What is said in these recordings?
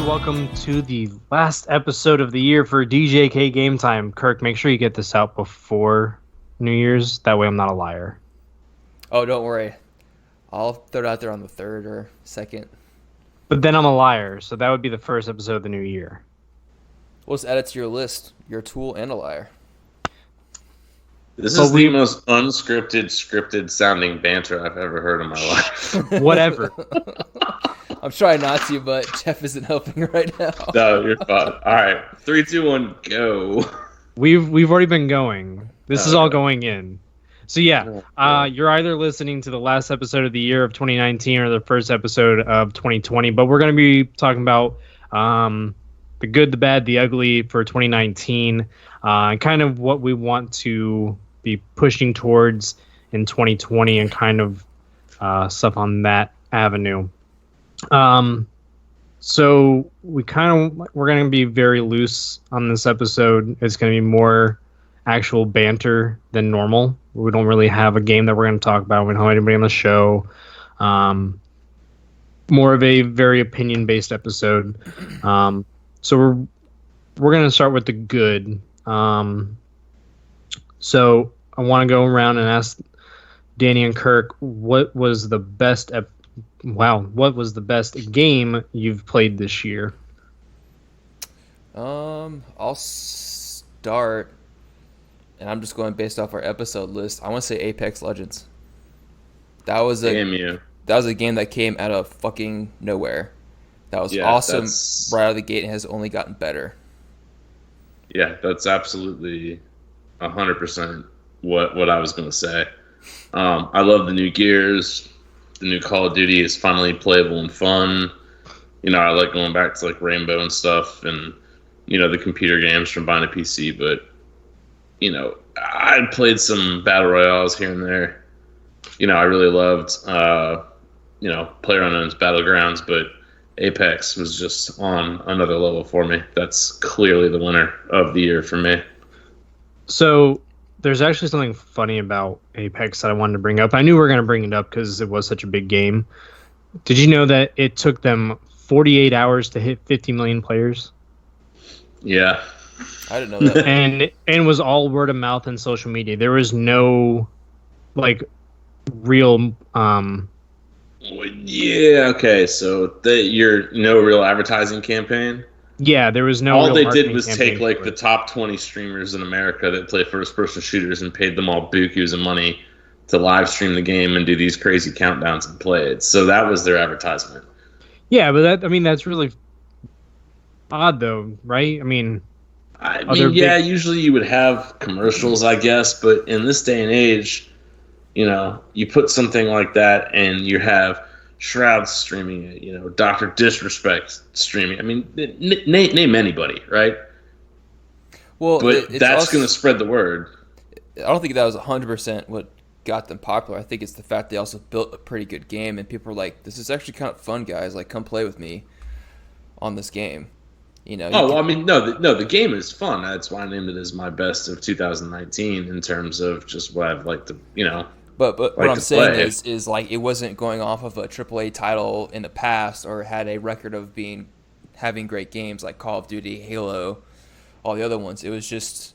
welcome to the last episode of the year for DJK GameTime. Kirk, make sure you get this out before New Year's. That way I'm not a liar. Oh, don't worry. I'll throw it out there on the 3rd or 2nd. But then I'm a liar, so that would be the first episode of the new year. We'll just add it to your list. You're a tool and a liar. This is the most unscripted, scripted sounding banter I've ever heard in my life. Whatever. I'm trying not to, but Jeff isn't helping right now. No, you're fine. All right, 3, 2, 1, go. We've already been going. This is all going in. So yeah, you're either listening to the last episode of the year of 2019 or the first episode of 2020. But we're going to be talking about the good, the bad, the ugly for 2019, and kind of what we want to be pushing towards in 2020, and kind of stuff on that avenue. So we're going to be very loose on this episode. It's going to be more actual banter than normal. We don't really have a game that we're going to talk about. We don't have anybody on the show. More of a very opinion-based episode. So we're going to start with the good. So I want to go around and ask Danny and Kirk, what was the best game you've played this year? I'll start, and I'm just going based off our episode list. I want to say Apex Legends. That was a game that came out of fucking nowhere. That was awesome right out of the gate, and has only gotten better. Yeah, that's absolutely 100% what I was going to say. I love the new Gears. The new Call of Duty is finally playable and fun. You know, I like going back to like Rainbow and stuff, and the computer games from buying a PC. But I played some battle royales here and there. I really loved PlayerUnknown's Battlegrounds, but Apex was just on another level for me. That's clearly the winner of the year for me. So there's actually something funny about Apex that I wanted to bring up. I knew we were going to bring it up because it was such a big game. Did you know that it took them 48 hours to hit 50 million players? Yeah. I didn't know that. and it was all word of mouth and social media. There was no real yeah, okay. So you're no real advertising campaign? Yeah, there was no. All they did was take the top 20 streamers in America that play first-person shooters and paid them all bukus of money to live stream the game and do these crazy countdowns and play it. So that was their advertisement. Yeah, but that's really odd, though, right? Usually you would have commercials, I guess, but in this day and age, you put something like that and you have Shroud streaming it, Dr. Disrespect streaming. Name anybody, right? Well, but that's going to spread the word. I don't think that was 100% what got them popular. I think it's the fact they also built a pretty good game, and people were like, "This is actually kind of fun, guys. Like, come play with me on this game." The game is fun. That's why I named it as my best of 2019 in terms of just what I've liked to, But what I'm saying is like it wasn't going off of a AAA title in the past or had a record of having great games like Call of Duty, Halo, all the other ones. It was just,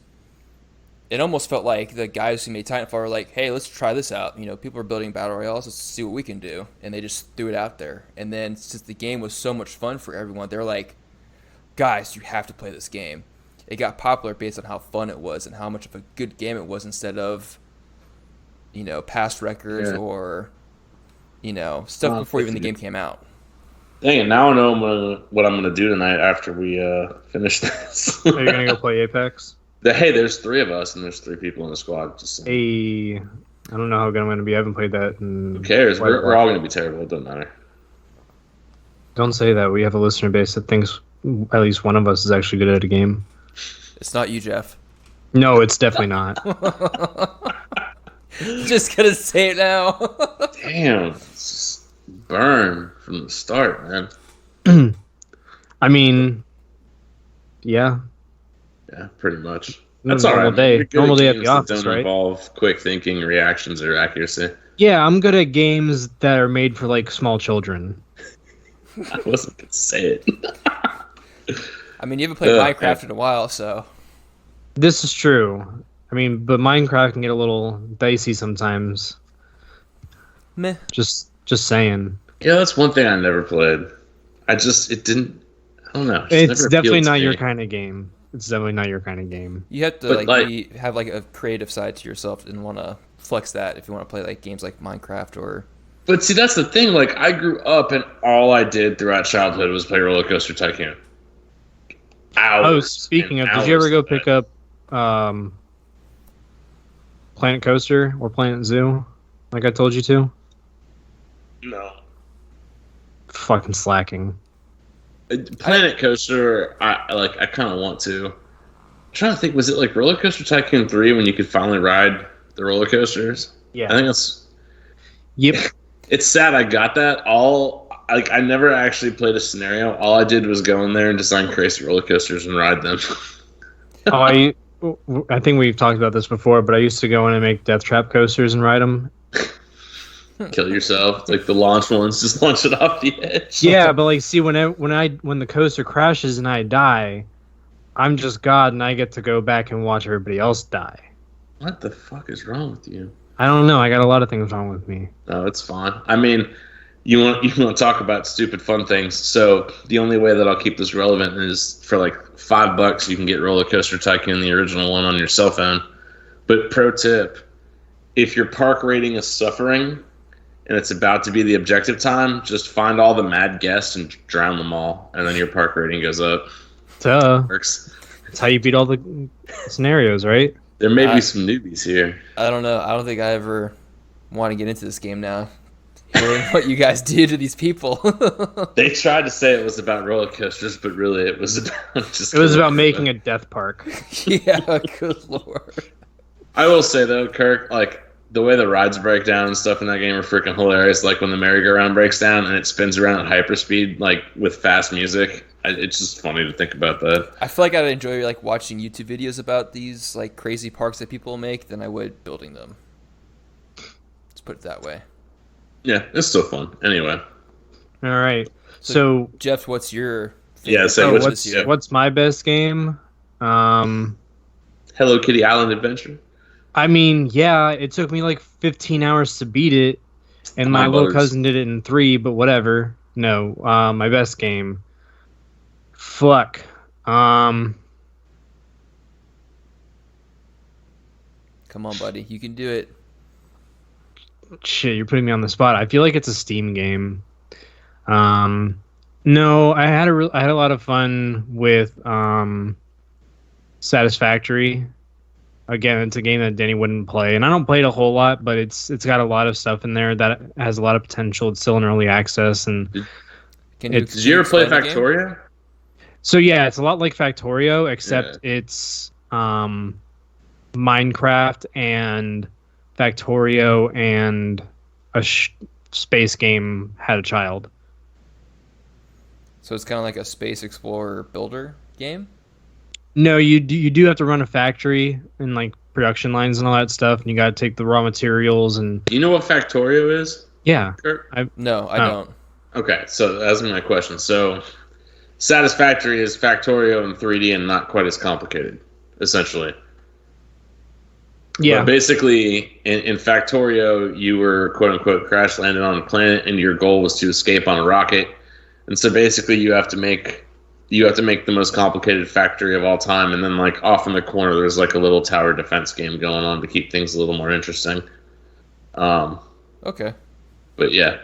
it almost felt like the guys who made Titanfall were like, hey, let's try this out. People are building battle royales, let's see what we can do. And they just threw it out there. And then since the game was so much fun for everyone, they're like, guys, you have to play this game. It got popular based on how fun it was and how much of a good game it was instead of past records or, stuff before even the game came out. Dang it, now I know what I'm going to do tonight after we finish this. Are you going to go play Apex? Hey, there's 3 of us, and there's 3 people in the squad. Just saying. Hey, I don't know how good I'm going to be. I haven't played that. Who cares? We're all going to be terrible. It doesn't matter. Don't say that. We have a listener base that thinks at least one of us is actually good at a game. It's not you, Jeff. No, it's definitely not. Just gonna say it now. Damn, it's just burn from the start, man. Yeah, pretty much. That's all right. Normal day at the office, don't right? Involve quick thinking, reactions, or accuracy. Yeah, I'm good at games that are made for small children. I wasn't gonna say it. I mean, you haven't played Minecraft in a while, so. This is true. I mean, but Minecraft can get a little dicey sometimes. Meh. Just saying. Yeah, that's one thing I never played. It didn't. I don't know. It's definitely not your kind of game. It's definitely not your kind of game. You have to have like a creative side to yourself and want to flex that if you want to play like games like Minecraft or. But see, that's the thing. Like, I grew up and all I did throughout childhood was play Roller Coaster Tycoon. Speaking of, did you ever go pick up Planet Coaster or Planet Zoo, like I told you to? No. Fucking slacking. Planet Coaster, I kind of want to. I'm trying to think, was it like Roller Coaster Tycoon 3 when you could finally ride the roller coasters? Yeah. I think that's... Yep. It's sad I got that. I never actually played a scenario. All I did was go in there and design crazy roller coasters and ride them. I think we've talked about this before, but I used to go in and make death trap coasters and ride them. Kill yourself. It's like the launch ones, just launch it off the edge. Yeah, but like, see, when the coaster crashes and I die, I'm just God, and I get to go back and watch everybody else die. What the fuck is wrong with you? I don't know. I got a lot of things wrong with me. No, it's fine. I mean, you want to talk about stupid fun things. So the only way that I'll keep this relevant is for like $5 you can get Roller Coaster Tycoon, the original one, on your cell phone. But pro tip, if your park rating is suffering and it's about to be the objective time, just find all the mad guests and drown them all, and then your park rating goes up. Works. That's how you beat all the scenarios, right? There may be some newbies here. I don't know. I don't think I ever want to get into this game now. Hearing what you guys do to these people. They tried to say it was about roller coasters, but really it was about just... It was about making a death park. Yeah, good lord. I will say, though, Kirk, like, the way the rides break down and stuff in that game are freaking hilarious. Like, when the merry-go-round breaks down and it spins around at hyperspeed, like, with fast music. It's just funny to think about that. I feel like I'd enjoy, like, watching YouTube videos about these, like, crazy parks that people make than I would building them. Let's put it that way. Yeah, it's still fun. Anyway. All right. So Jeff, what's your what's my best game? Hello Kitty Island Adventure. I mean, yeah, it took me like 15 hours to beat it, and my little cousin did it in 3, but whatever. No, my best game. Fuck. Come on, buddy. You can do it. Shit, you're putting me on the spot. I feel like it's a Steam game. No, I had a lot of fun with Satisfactory. Again, it's a game that Danny wouldn't play, and I don't play it a whole lot, but it's got a lot of stuff in there that has a lot of potential. It's still in early access, and did you ever play Factorio? So yeah, it's a lot like Factorio, except it's Minecraft and Factorio and a space game had a child. So it's kind of like a space explorer builder game? No, you do have to run a factory and like production lines and all that stuff, and you got to take the raw materials and... Do you know what Factorio is? Yeah. No, I don't. Okay, so that's my question. So Satisfactory is Factorio in 3D and not quite as complicated, essentially. Yeah. But basically, in Factorio, you were quote-unquote crash landed on a planet, and your goal was to escape on a rocket. And so basically, you have to make the most complicated factory of all time, and then like off in the corner, there's like a little tower defense game going on to keep things a little more interesting. Okay. But yeah.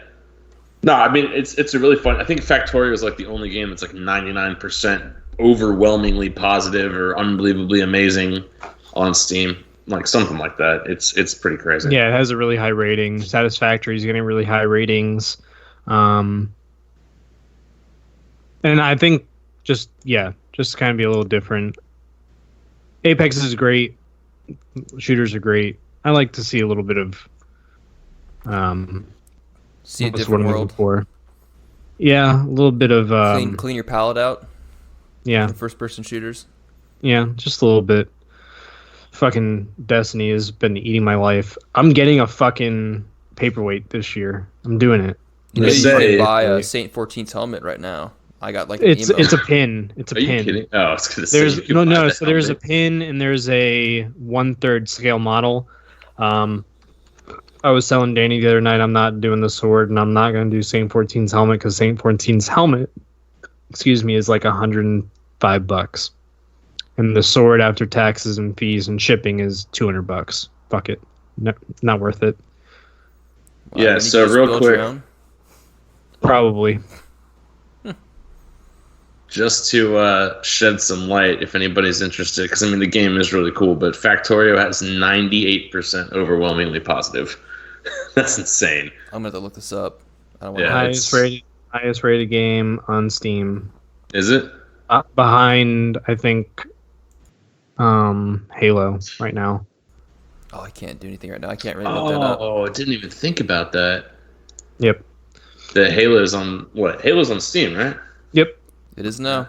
No, I mean it's a really fun. I think Factorio is like the only game that's like 99% overwhelmingly positive or unbelievably amazing on Steam. Like something like that. It's pretty crazy. Yeah, it has a really high rating. Satisfactory is getting really high ratings. And I think just kind of be a little different. Apex is great. Shooters are great. I like to see a little bit of see a different world. For. Yeah, a little bit of clean your palette out. Yeah. First person shooters. Yeah, just a little bit. Fucking Destiny has been eating my life. I'm getting a fucking paperweight this year. I'm doing it. You can buy a Saint 14's helmet right now. I got like it's a pin. It's a Are pin. you kidding? Oh, I was gonna say There's you can buy the So there's a helmet. pin and there's a 1/3 scale model. I was telling Danny the other night I'm not doing the sword and I'm not going to do Saint 14's helmet because Saint 14's helmet, is like $105, and the sword after taxes and fees and shipping is $200. Fuck it, no, not worth it. Yeah. So real quick, Probably. just to shed some light, if anybody's interested, because I mean the game is really cool, but Factorio has 98% overwhelmingly positive. That's insane. I'm gonna have to look this up. I don't want Yeah, Highest rated game on Steam. Is it? Behind, I think, Halo right now. Oh, I can't do anything right now. I can't really look that up. Oh, I didn't even think about that. Yep. The Halo's on what? Halo's on Steam, right? Yep. It is now.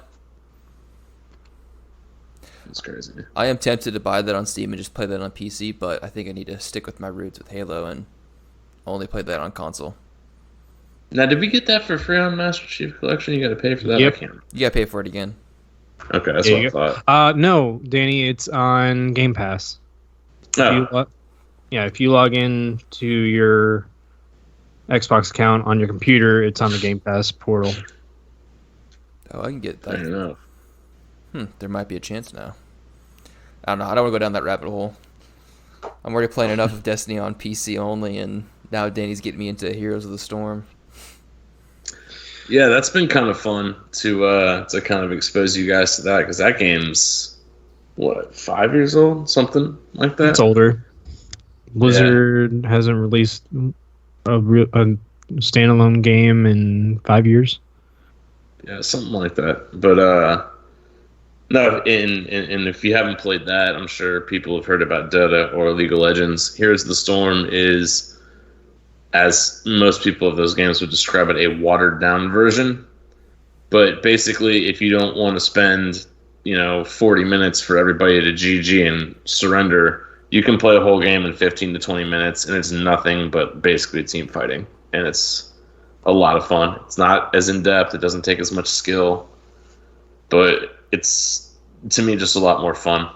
That's crazy. I am tempted to buy that on Steam and just play that on PC, but I think I need to stick with my roots with Halo and only play that on console. Now, did we get that for free on Master Chief Collection? You got to pay for that. Yep. I can't. You gotta pay for it again. Okay, that's what I thought. No, Danny, it's on Game Pass. Oh. If you log in to your Xbox account on your computer, it's on the Game Pass portal. Oh, I can get I that. don't know. There might be a chance now. I don't know. I don't want to go down that rabbit hole. I'm already playing enough of Destiny on PC only, and now Danny's getting me into Heroes of the Storm. Yeah, that's been kind of fun to kind of expose you guys to that, because that game's what, 5 years old, something like that. It's older. Blizzard hasn't released a standalone game in 5 years. Yeah, something like that. But no, and if you haven't played that, I'm sure people have heard about Dota or League of Legends. Here's the Storm is, as most people of those games would describe it, a watered down version. But basically, if you don't want to spend 40 minutes for everybody to GG and surrender, you can play a whole game in 15 to 20 minutes, and it's nothing but basically team fighting. And it's a lot of fun. It's not as in-depth. It doesn't take as much skill. But it's, to me, just a lot more fun.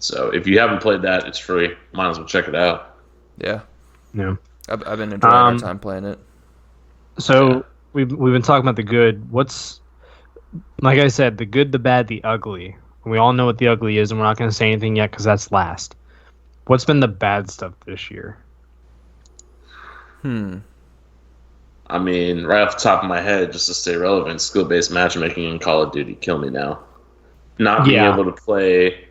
So if you haven't played that, it's free. Might as well check it out. Yeah. Yeah. I've been enjoying our time playing it. So we've been talking about the good. What's, like I said, the good, the bad, the ugly. We all know what the ugly is, and we're not going to say anything yet because that's last. What's been the bad stuff this year? I mean, right off the top of my head, just to stay relevant, skill-based matchmaking in Call of Duty kill me now. Not being able to play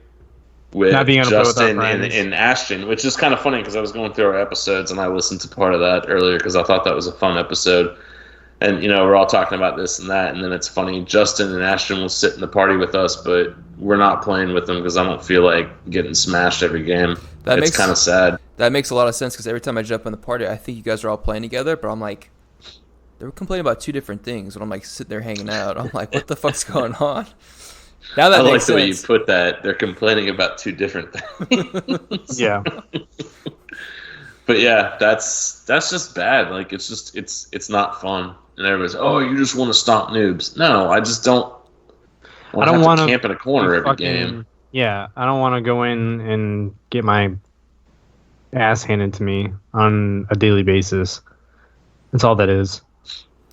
with Justin and Ashton, which is kind of funny because I was going through our episodes and I listened to part of that earlier because I thought that was a fun episode. And, we're all talking about this and that, and then it's funny, Justin and Ashton will sit in the party with us, but we're not playing with them because I don't feel like getting smashed every game. It's kind of sad. That makes a lot of sense because every time I jump in the party, I think you guys are all playing together, but I'm like, they were complaining about two different things when I'm like sitting there hanging out. I'm like, what the fuck's going on? Now that makes sense. I like the way you put that. They're complaining about two different things. Yeah. But yeah, that's just bad. Like it's not fun. And everybody's, oh, you just want to stomp noobs. No, I just don't. I don't want to camp in a corner every game. Yeah, I don't want to go in and get my ass handed to me on a daily basis. That's all that is.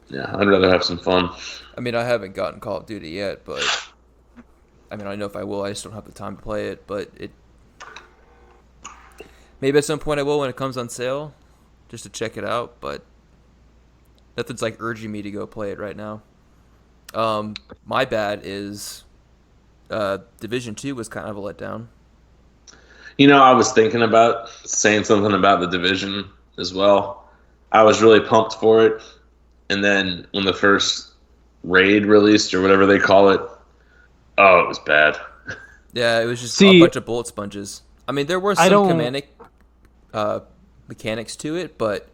Yeah, I'd rather have some fun. I mean, I haven't gotten Call of Duty yet, but I mean, I know if I will, I just don't have the time to play it. But maybe at some point I will when it comes on sale, just to check it out. But nothing's like urging me to go play it right now. My bad is Division 2 was kind of a letdown. I was thinking about saying something about the Division as well. I was really pumped for it. And then when the first raid released, or whatever they call it, oh, it was bad. Yeah, it was just a bunch of bullet sponges. I mean, there were some mechanics to it, but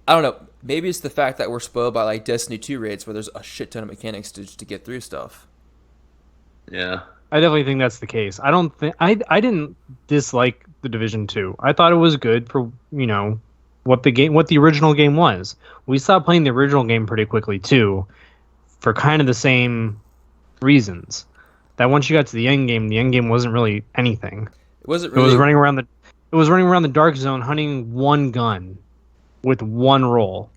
I don't know. Maybe it's the fact that we're spoiled by like Destiny 2 raids where there's a shit ton of mechanics to get through stuff. Yeah. I definitely think that's the case. I don't think I didn't dislike the Division 2. I thought it was good for, what the original game was. We stopped playing the original game pretty quickly too. for kind of the same reasons. That once you got to the end game wasn't really anything. It wasn't really. It was running around the dark zone hunting one gun with one roll.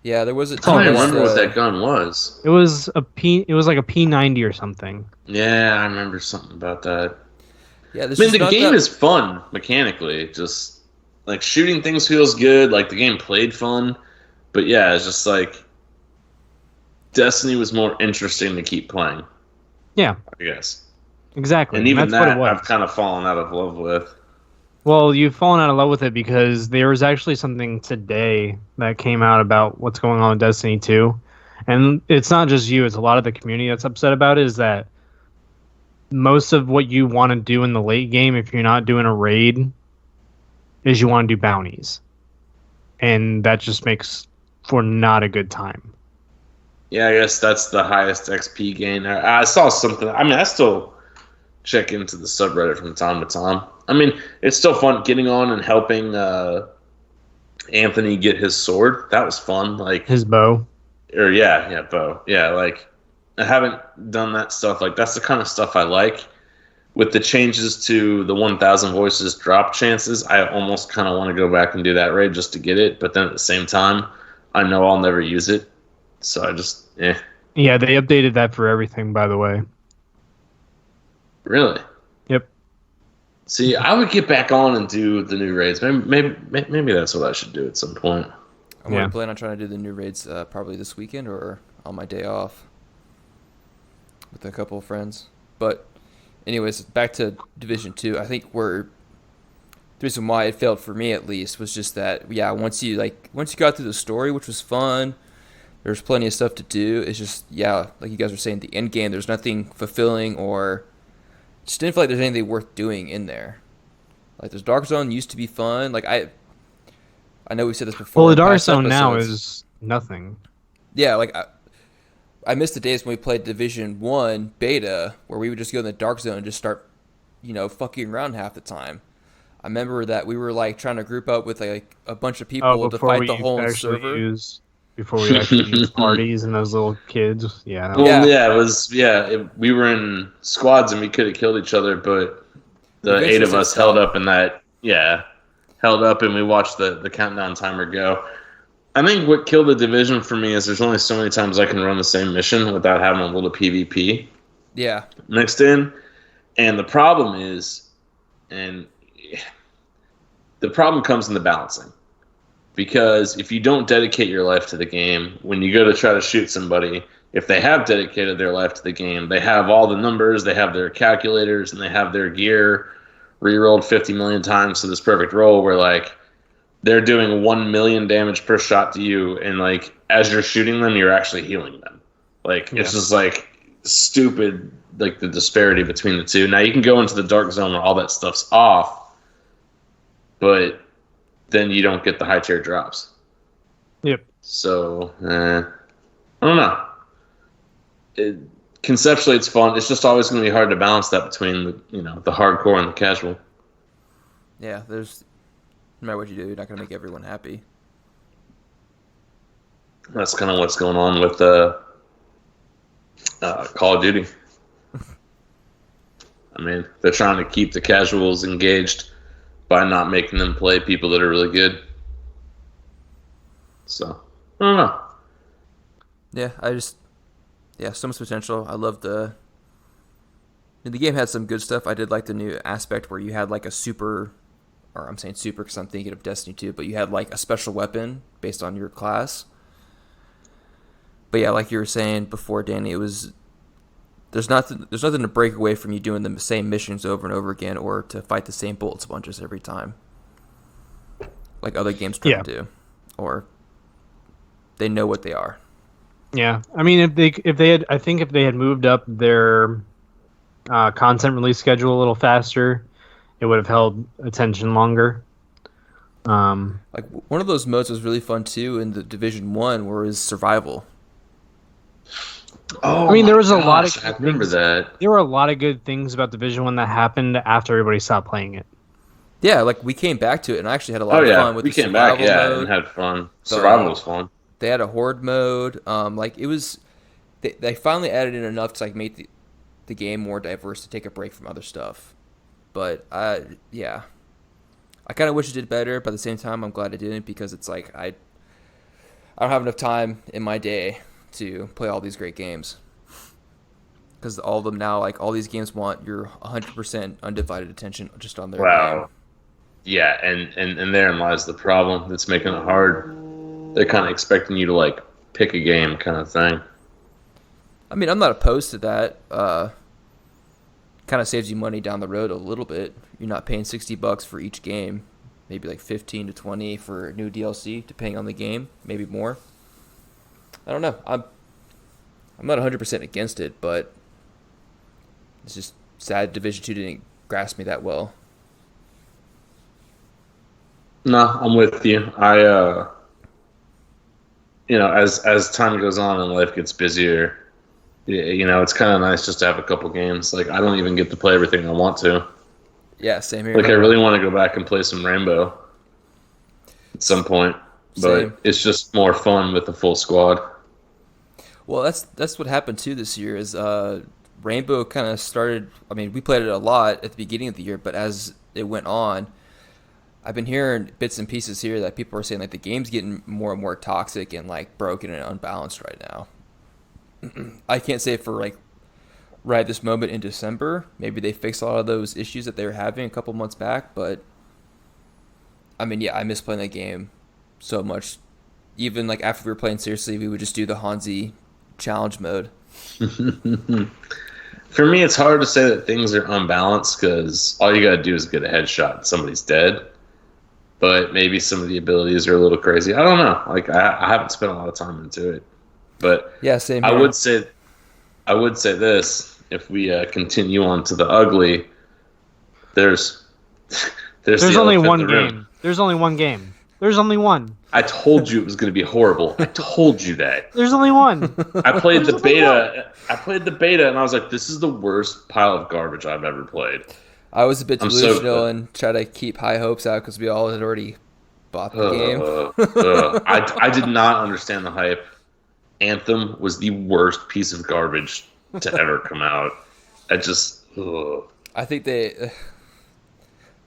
Yeah, there wasn't. I don't remember what that gun was. It was like a P90 or something. Yeah, I remember something about that. Yeah, the game is fun mechanically. Just like shooting things feels good. Like the game played fun, but yeah, it's just like Destiny was more interesting to keep playing. Yeah, I guess exactly. And even that, I've kind of fallen out of love with. Well, you've fallen out of love with it because there was actually something today that came out about what's going on with Destiny 2. And it's not just you, it's a lot of the community that's upset about it, is that most of what you want to do in the late game, if you're not doing a raid, is you want to do bounties. And that just makes for not a good time. Yeah, I guess that's the highest XP gain. I saw something. I mean, I still check into the subreddit from time to time. I mean, it's still fun getting on and helping Anthony get his sword. That was fun. Like his bow. Or bow. Yeah, like I haven't done that stuff. Like that's the kind of stuff I like. With the changes to the 1,000 voices drop chances, I almost kind of want to go back and do that raid just to get it. But then at the same time, I know I'll never use it. So I just, Yeah, they updated that for everything, by the way. Really? Yep. See, I would get back on and do the new raids. Maybe that's what I should do at some point. I'm going to plan on trying to do the new raids probably this weekend or on my day off with a couple of friends. But anyways, back to Division 2. I think the reason why it failed for me at least was just that, once you got through the story, which was fun, there's plenty of stuff to do. It's just, like you guys were saying, the end game, there's nothing fulfilling or just didn't feel like there's anything worth doing in there. Like, this Dark Zone used to be fun. Like, I know we said this before. Well, the Dark Zone now is nothing. Yeah, like, I miss the days when we played Division 1 beta, where we would just go in the Dark Zone and just start, fucking around half the time. I remember that we were, like, trying to group up with, like, a bunch of people to fight the whole server. Before we actually used parties and those little kids. Yeah. We were in squads and we could have killed each other, but the 8 of us held up and we watched the countdown timer go. I think what killed the Division for me is there's only so many times I can run the same mission without having a little PvP mixed in. And the problem comes in the balancing. Because if you don't dedicate your life to the game, when you go to try to shoot somebody, if they have dedicated their life to the game, they have all the numbers, they have their calculators, and they have their gear re-rolled 50 million times to this perfect roll where, like, they're doing 1 million damage per shot to you, and, like, as you're shooting them, you're actually healing them. Like, it's just, like, stupid, like, the disparity between the two. Now, you can go into the Dark Zone where all that stuff's off, but then you don't get the high tier drops. Yep. So, I don't know. Conceptually, it's fun. It's just always going to be hard to balance that between the hardcore and the casual. Yeah, no matter what you do, you're not going to make everyone happy. That's kind of what's going on with Call of Duty. I mean, they're trying to keep the casuals engaged by not making them play people that are really good. So, I don't know. Yeah, so much potential. I love the game had some good stuff. I did like the new aspect where you had like a super, or I'm saying super because I'm thinking of Destiny 2, but you had like a special weapon based on your class. But yeah, like you were saying before, Danny, there's nothing to break away from you doing the same missions over and over again or to fight the same bullet sponges every time. Like other games try to do. Or they know what they are. Yeah. I mean, if they had moved up their content release schedule a little faster, it would have held attention longer. Like one of those modes was really fun too in the Division 1 where it was survival. Oh, I mean, there was a lot of. I remember that. There were a lot of good things about Division 1 that happened after everybody stopped playing it. Yeah, like we came back to it and I actually had a lot of fun with the survival mode. And had fun. Survival was fun. They had a horde mode. Like it was they finally added in enough to like make the game more diverse to take a break from other stuff. But yeah, I kind of wish it did better, but at the same time, I'm glad it didn't because it's like I don't have enough time in my day to play all these great games. Because all of them now, like all these games want your 100% undivided attention just on their game. Yeah, and therein lies the problem that's making it hard. They're kind of expecting you to like pick a game kind of thing. I mean, I'm not opposed to that. Kind of saves you money down the road a little bit. You're not paying $60 for each game. Maybe like 15 to 20 for new DLC, depending on the game. Maybe more. I don't know. I'm not 100% against it, but it's just sad Division 2 didn't grasp me that well. No, I'm with you. As time goes on and life gets busier, it's kind of nice just to have a couple games. Like, I don't even get to play everything I want to. Yeah, same here. Like, I really want to go back and play some Rainbow at some point, but it's just more fun with the full squad. Well, that's what happened too this year. Is Rainbow kind of started. I mean, we played it a lot at the beginning of the year, but as it went on, I've been hearing bits and pieces here that people are saying like the game's getting more and more toxic and like broken and unbalanced right now. I can't say for like right at this moment in December. Maybe they fixed a lot of those issues that they were having a couple months back, but I mean, yeah, I miss playing that game so much. Even like after we were playing seriously, we would just do the Hanzi challenge mode. For me, it's hard to say that things are unbalanced because all you got to do is get a headshot and somebody's dead. But maybe some of the abilities are a little crazy. I don't know. Like I haven't spent a lot of time into it. But yeah, same here. I would say this: if we continue on to the ugly, there's only one game. There's only one game. There's only one. I told you it was going to be horrible. I told you that. There's only one. I played the beta, and I was like, "This is the worst pile of garbage I've ever played." I was a bit delusional and tried to keep high hopes out because we all had already bought the game. I did not understand the hype. Anthem was the worst piece of garbage to ever come out. I think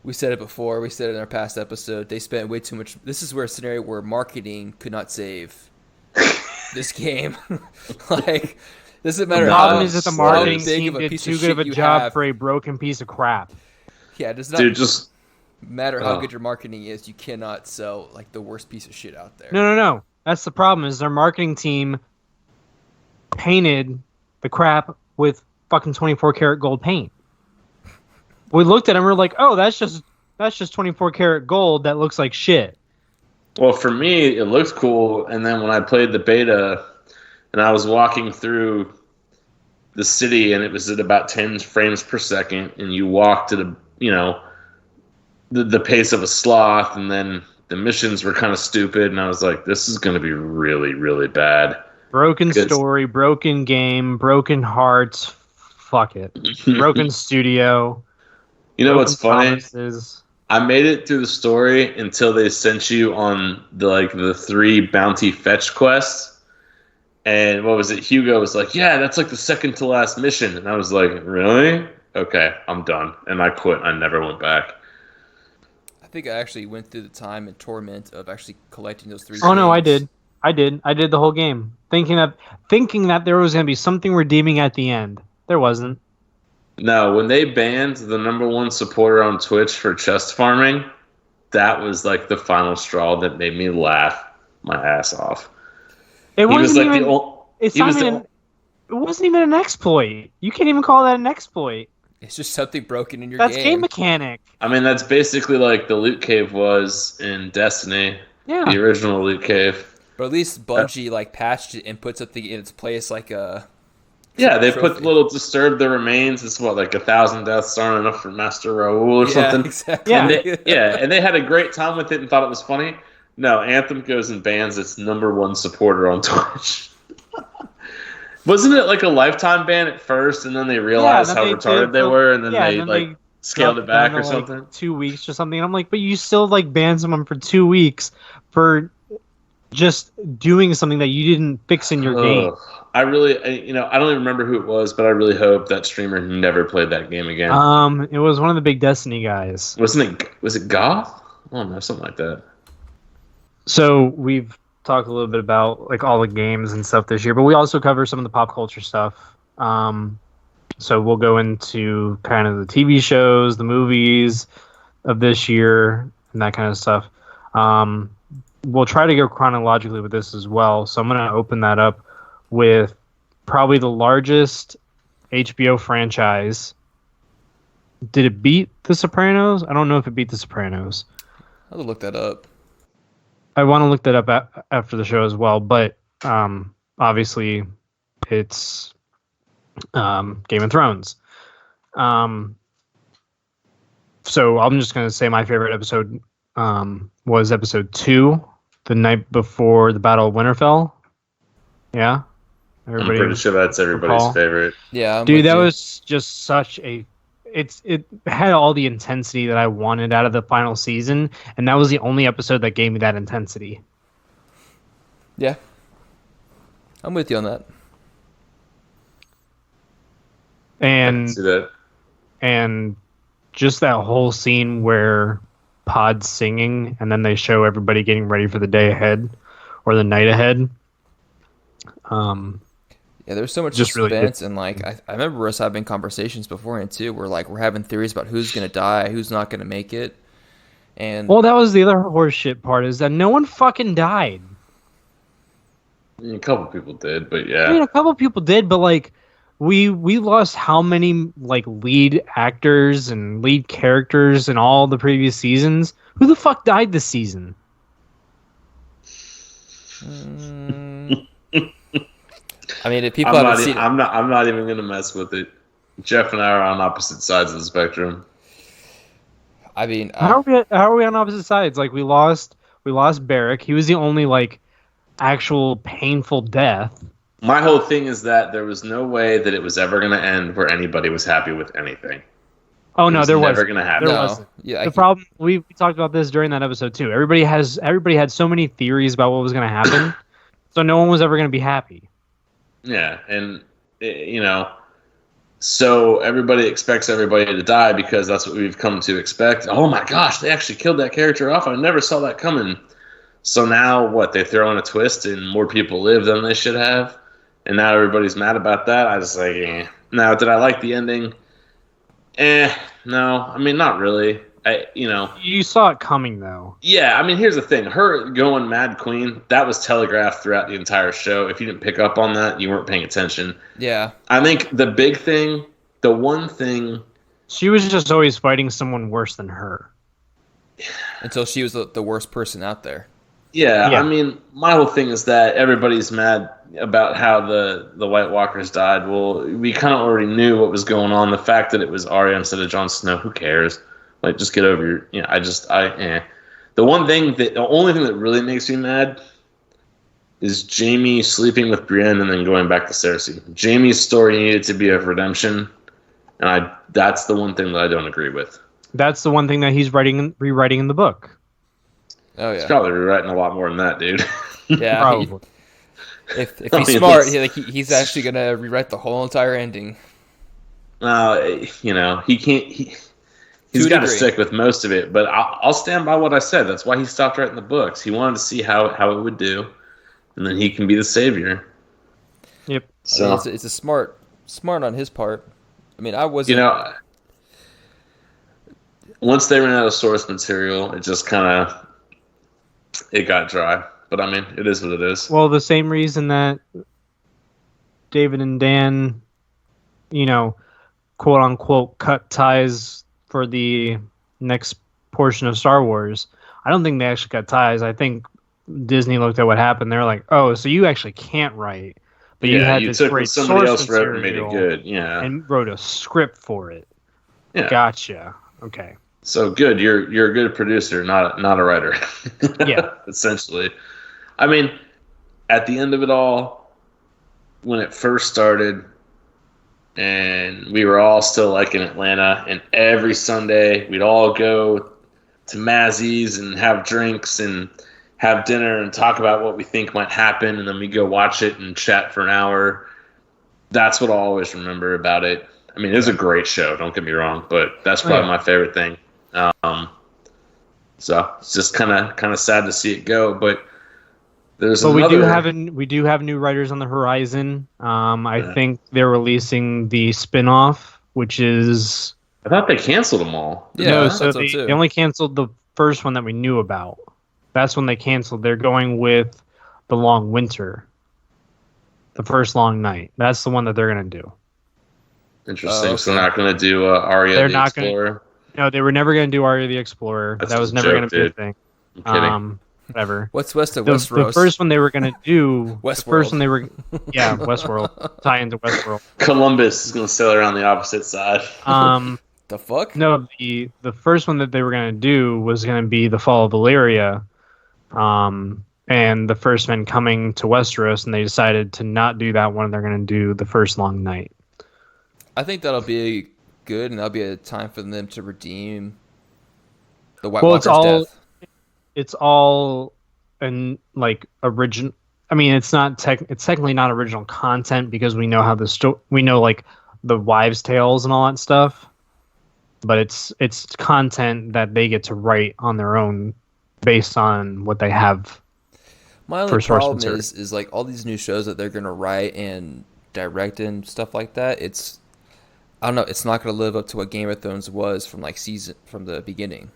we said it before. We said it in our past episode. They spent way too much. This is where a scenario where marketing could not save this game. Like, doesn't matter. The problem is that the marketing team did too good of a job for a broken piece of crap. Yeah, it does not matter how good your marketing is. You cannot sell like the worst piece of shit out there. No. That's the problem. Is their marketing team painted the crap with fucking 24 karat gold paint. We looked at it and we're like, oh, that's just 24 karat gold that looks like shit. Well, for me, it looked cool, and then when I played the beta and I was walking through the city and it was at about 10 frames per second, and you walked at the pace of a sloth, and then the missions were kind of stupid, and I was like, this is going to be really, really bad. Broken story, broken game, broken hearts. Fuck it. Broken studio. You know what's funny? Promises. I made it through the story until they sent you on the 3 bounty fetch quests. And what was it? Hugo was like, yeah, that's like the second to last mission. And I was like, really? Okay, I'm done. And I quit. I never went back. I think I actually went through the time and torment of actually collecting those 3 Oh, no, I did the whole game. Thinking that there was going to be something redeeming at the end. There wasn't. No, when they banned the #1 supporter on Twitch for chest farming, that was like the final straw that made me laugh my ass off. It wasn't even an exploit. You can't even call that an exploit. It's just something broken in your game. game. That's game mechanic. I mean, that's basically like the loot cave was in Destiny. Yeah. The original loot cave. But at least Bungie patched it and put something in its place like a... Yeah, they put little disturb the remains. It's like 1,000 deaths aren't enough for Master Raoul or something. Exactly. Yeah. And they had a great time with it and thought it was funny. No, Anthem goes and bans its #1 supporter on Twitch. Wasn't it like a lifetime ban at first, and then they realized how retarded they were, and then they scaled it back or something? 2 weeks or something. And I'm like, but you still banned someone for 2 weeks for just doing something that you didn't fix in your game. I don't even remember who it was, but I really hope that streamer never played that game again. It was one of the big Destiny guys. Was it Goth? I don't know, something like that. So we've talked a little bit about like all the games and stuff this year, but we also cover some of the pop culture stuff. So we'll go into kind of the TV shows, the movies of this year, and that kind of stuff. We'll try to go chronologically with this as well. So I'm going to open that up with probably the largest HBO franchise. Did it beat The Sopranos? I don't know if it beat The Sopranos. I'll look that up. I want to look that up after the show as well, but obviously it's Game of Thrones. So I'm just going to say my favorite episode was episode 2, the night before the Battle of Winterfell. Yeah? Everybody, I'm pretty sure that's everybody's favorite. Yeah, dude, that was just such a... It had all the intensity that I wanted out of the final season, and that was the only episode that gave me that intensity. Yeah. I'm with you on that. And I can see that. And just that whole scene where Pod's singing, and then they show everybody getting ready for the day ahead or the night ahead. Yeah, there's so much just suspense, really and like I remember us having conversations beforehand too, where like we're having theories about who's gonna die, who's not gonna make it, and well, that was the other horseshit part, is that no one fucking died. A couple people did, but yeah, I mean, a couple people did, but like we lost how many like lead actors and lead characters in all the previous seasons? Who the fuck died this season? I mean, if people haven't seen it, I'm not even gonna mess with it. Jeff and I are on opposite sides of the spectrum. I mean, how are we on opposite sides? Like we lost Barrick. He was the only like actual painful death. My whole thing is that there was no way that it was ever gonna end where anybody was happy with anything. Oh no, there was never gonna happen. There wasn't. Yeah, the problem we talked about this during that episode too. Everybody had so many theories about what was gonna happen, so no one was ever gonna be happy. Yeah, and so everybody expects everybody to die because that's what we've come to expect. Oh my gosh, they actually killed that character off. I never saw that coming. So now what? They throw in a twist and more people live than they should have, and now everybody's mad about that. I was like, eh. Now, did I like the ending? No. I mean, not really. You saw it coming though. Yeah, I mean, here's the thing: her going Mad Queen, that was telegraphed throughout the entire show. If you didn't pick up on that, you weren't paying attention. Yeah, I think the one thing, she was just always fighting someone worse than her until she was the worst person out there. Yeah, I mean, my whole thing is that everybody's mad about how the White Walkers died. Well, we kind of already knew what was going on. The fact that it was Arya instead of Jon Snow, who cares? Like, just get over your... The only thing that really makes me mad is Jaime sleeping with Brienne and then going back to Cersei. Jaime's story needed to be of redemption, and that's the one thing that I don't agree with. That's the one thing that he's rewriting in the book. Oh, yeah. He's probably rewriting a lot more than that, dude. Yeah, probably. If he's smart, he's actually going to rewrite the whole entire ending. He can't... He's got to stick with most of it, but I'll stand by what I said. That's why he stopped writing the books. He wanted to see how it would do, and then he can be the savior. Yep. So it's a smart on his part. I mean, I wasn't. Once they ran out of source material, it just kind of got dry. But I mean, it is what it is. Well, the same reason that David and Dan, quote unquote, cut ties for the next portion of Star Wars. I don't think they actually cut ties. I think Disney looked at what happened. They're like, oh, so you actually can't write. But you had this great somebody source else wrote and made it good. Yeah. And wrote a script for it. Yeah. Gotcha. Okay. So good. You're a good producer, not a writer. Yeah. Essentially. I mean, at the end of it all, when it first started, and we were all still like in Atlanta, and every Sunday we'd all go to Mazzy's and have drinks and have dinner and talk about what we think might happen, and then we go watch it and chat for an hour. That's what I'll always remember about it. I mean, it's a great show, don't get me wrong, but that's probably my favorite thing. So it's just kind of sad to see it go, but there's another... we do have new writers on the horizon. I think they're releasing the spin-off, which is... I thought they canceled them all. Yeah, no, so they only canceled the first one that we knew about. That's when they canceled. They're going with The Long Winter. The First Long Night. That's the one that they're going to do. Interesting. Okay. So they're not going to do Arya the Explorer? No, they were never going to do Arya the Explorer. That was never going to be a thing. I'm kidding. Whatever. What's west of Westeros? The first one they were going to do... Westworld. The first one they were... Yeah, Westworld. Tie into Westworld. Columbus is going to sail around the opposite side. The fuck? No, the first one that they were going to do was going to be The Fall of Valyria. And the first men coming to Westeros, and they decided to not do that one. They're going to do The First Long Night. I think that'll be good, and that'll be a time for them to redeem the White Walker's death. It's all and like original. I mean, it's not it's technically not original content because we know how we know like the wives' tales and all that stuff. But it's content that they get to write on their own based on what they have. My only problem is like all these new shows that they're gonna write and direct and stuff like that. I don't know. It's not gonna live up to what Game of Thrones was from the beginning.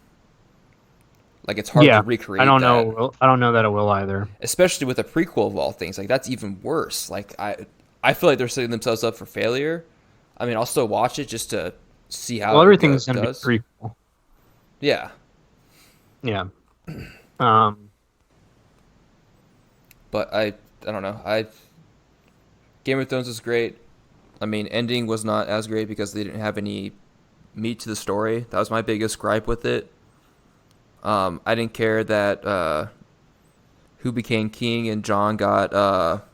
Like it's hard to recreate. I don't know that it will either. Especially with a prequel of all things. Like that's even worse. Like I feel like they're setting themselves up for failure. I mean, I'll still watch it just to see how. Well, everything's gonna be prequel. Yeah. Yeah. But I don't know. Game of Thrones was great. I mean, ending was not as great because they didn't have any meat to the story. That was my biggest gripe with it. I didn't care that who became king and Jon got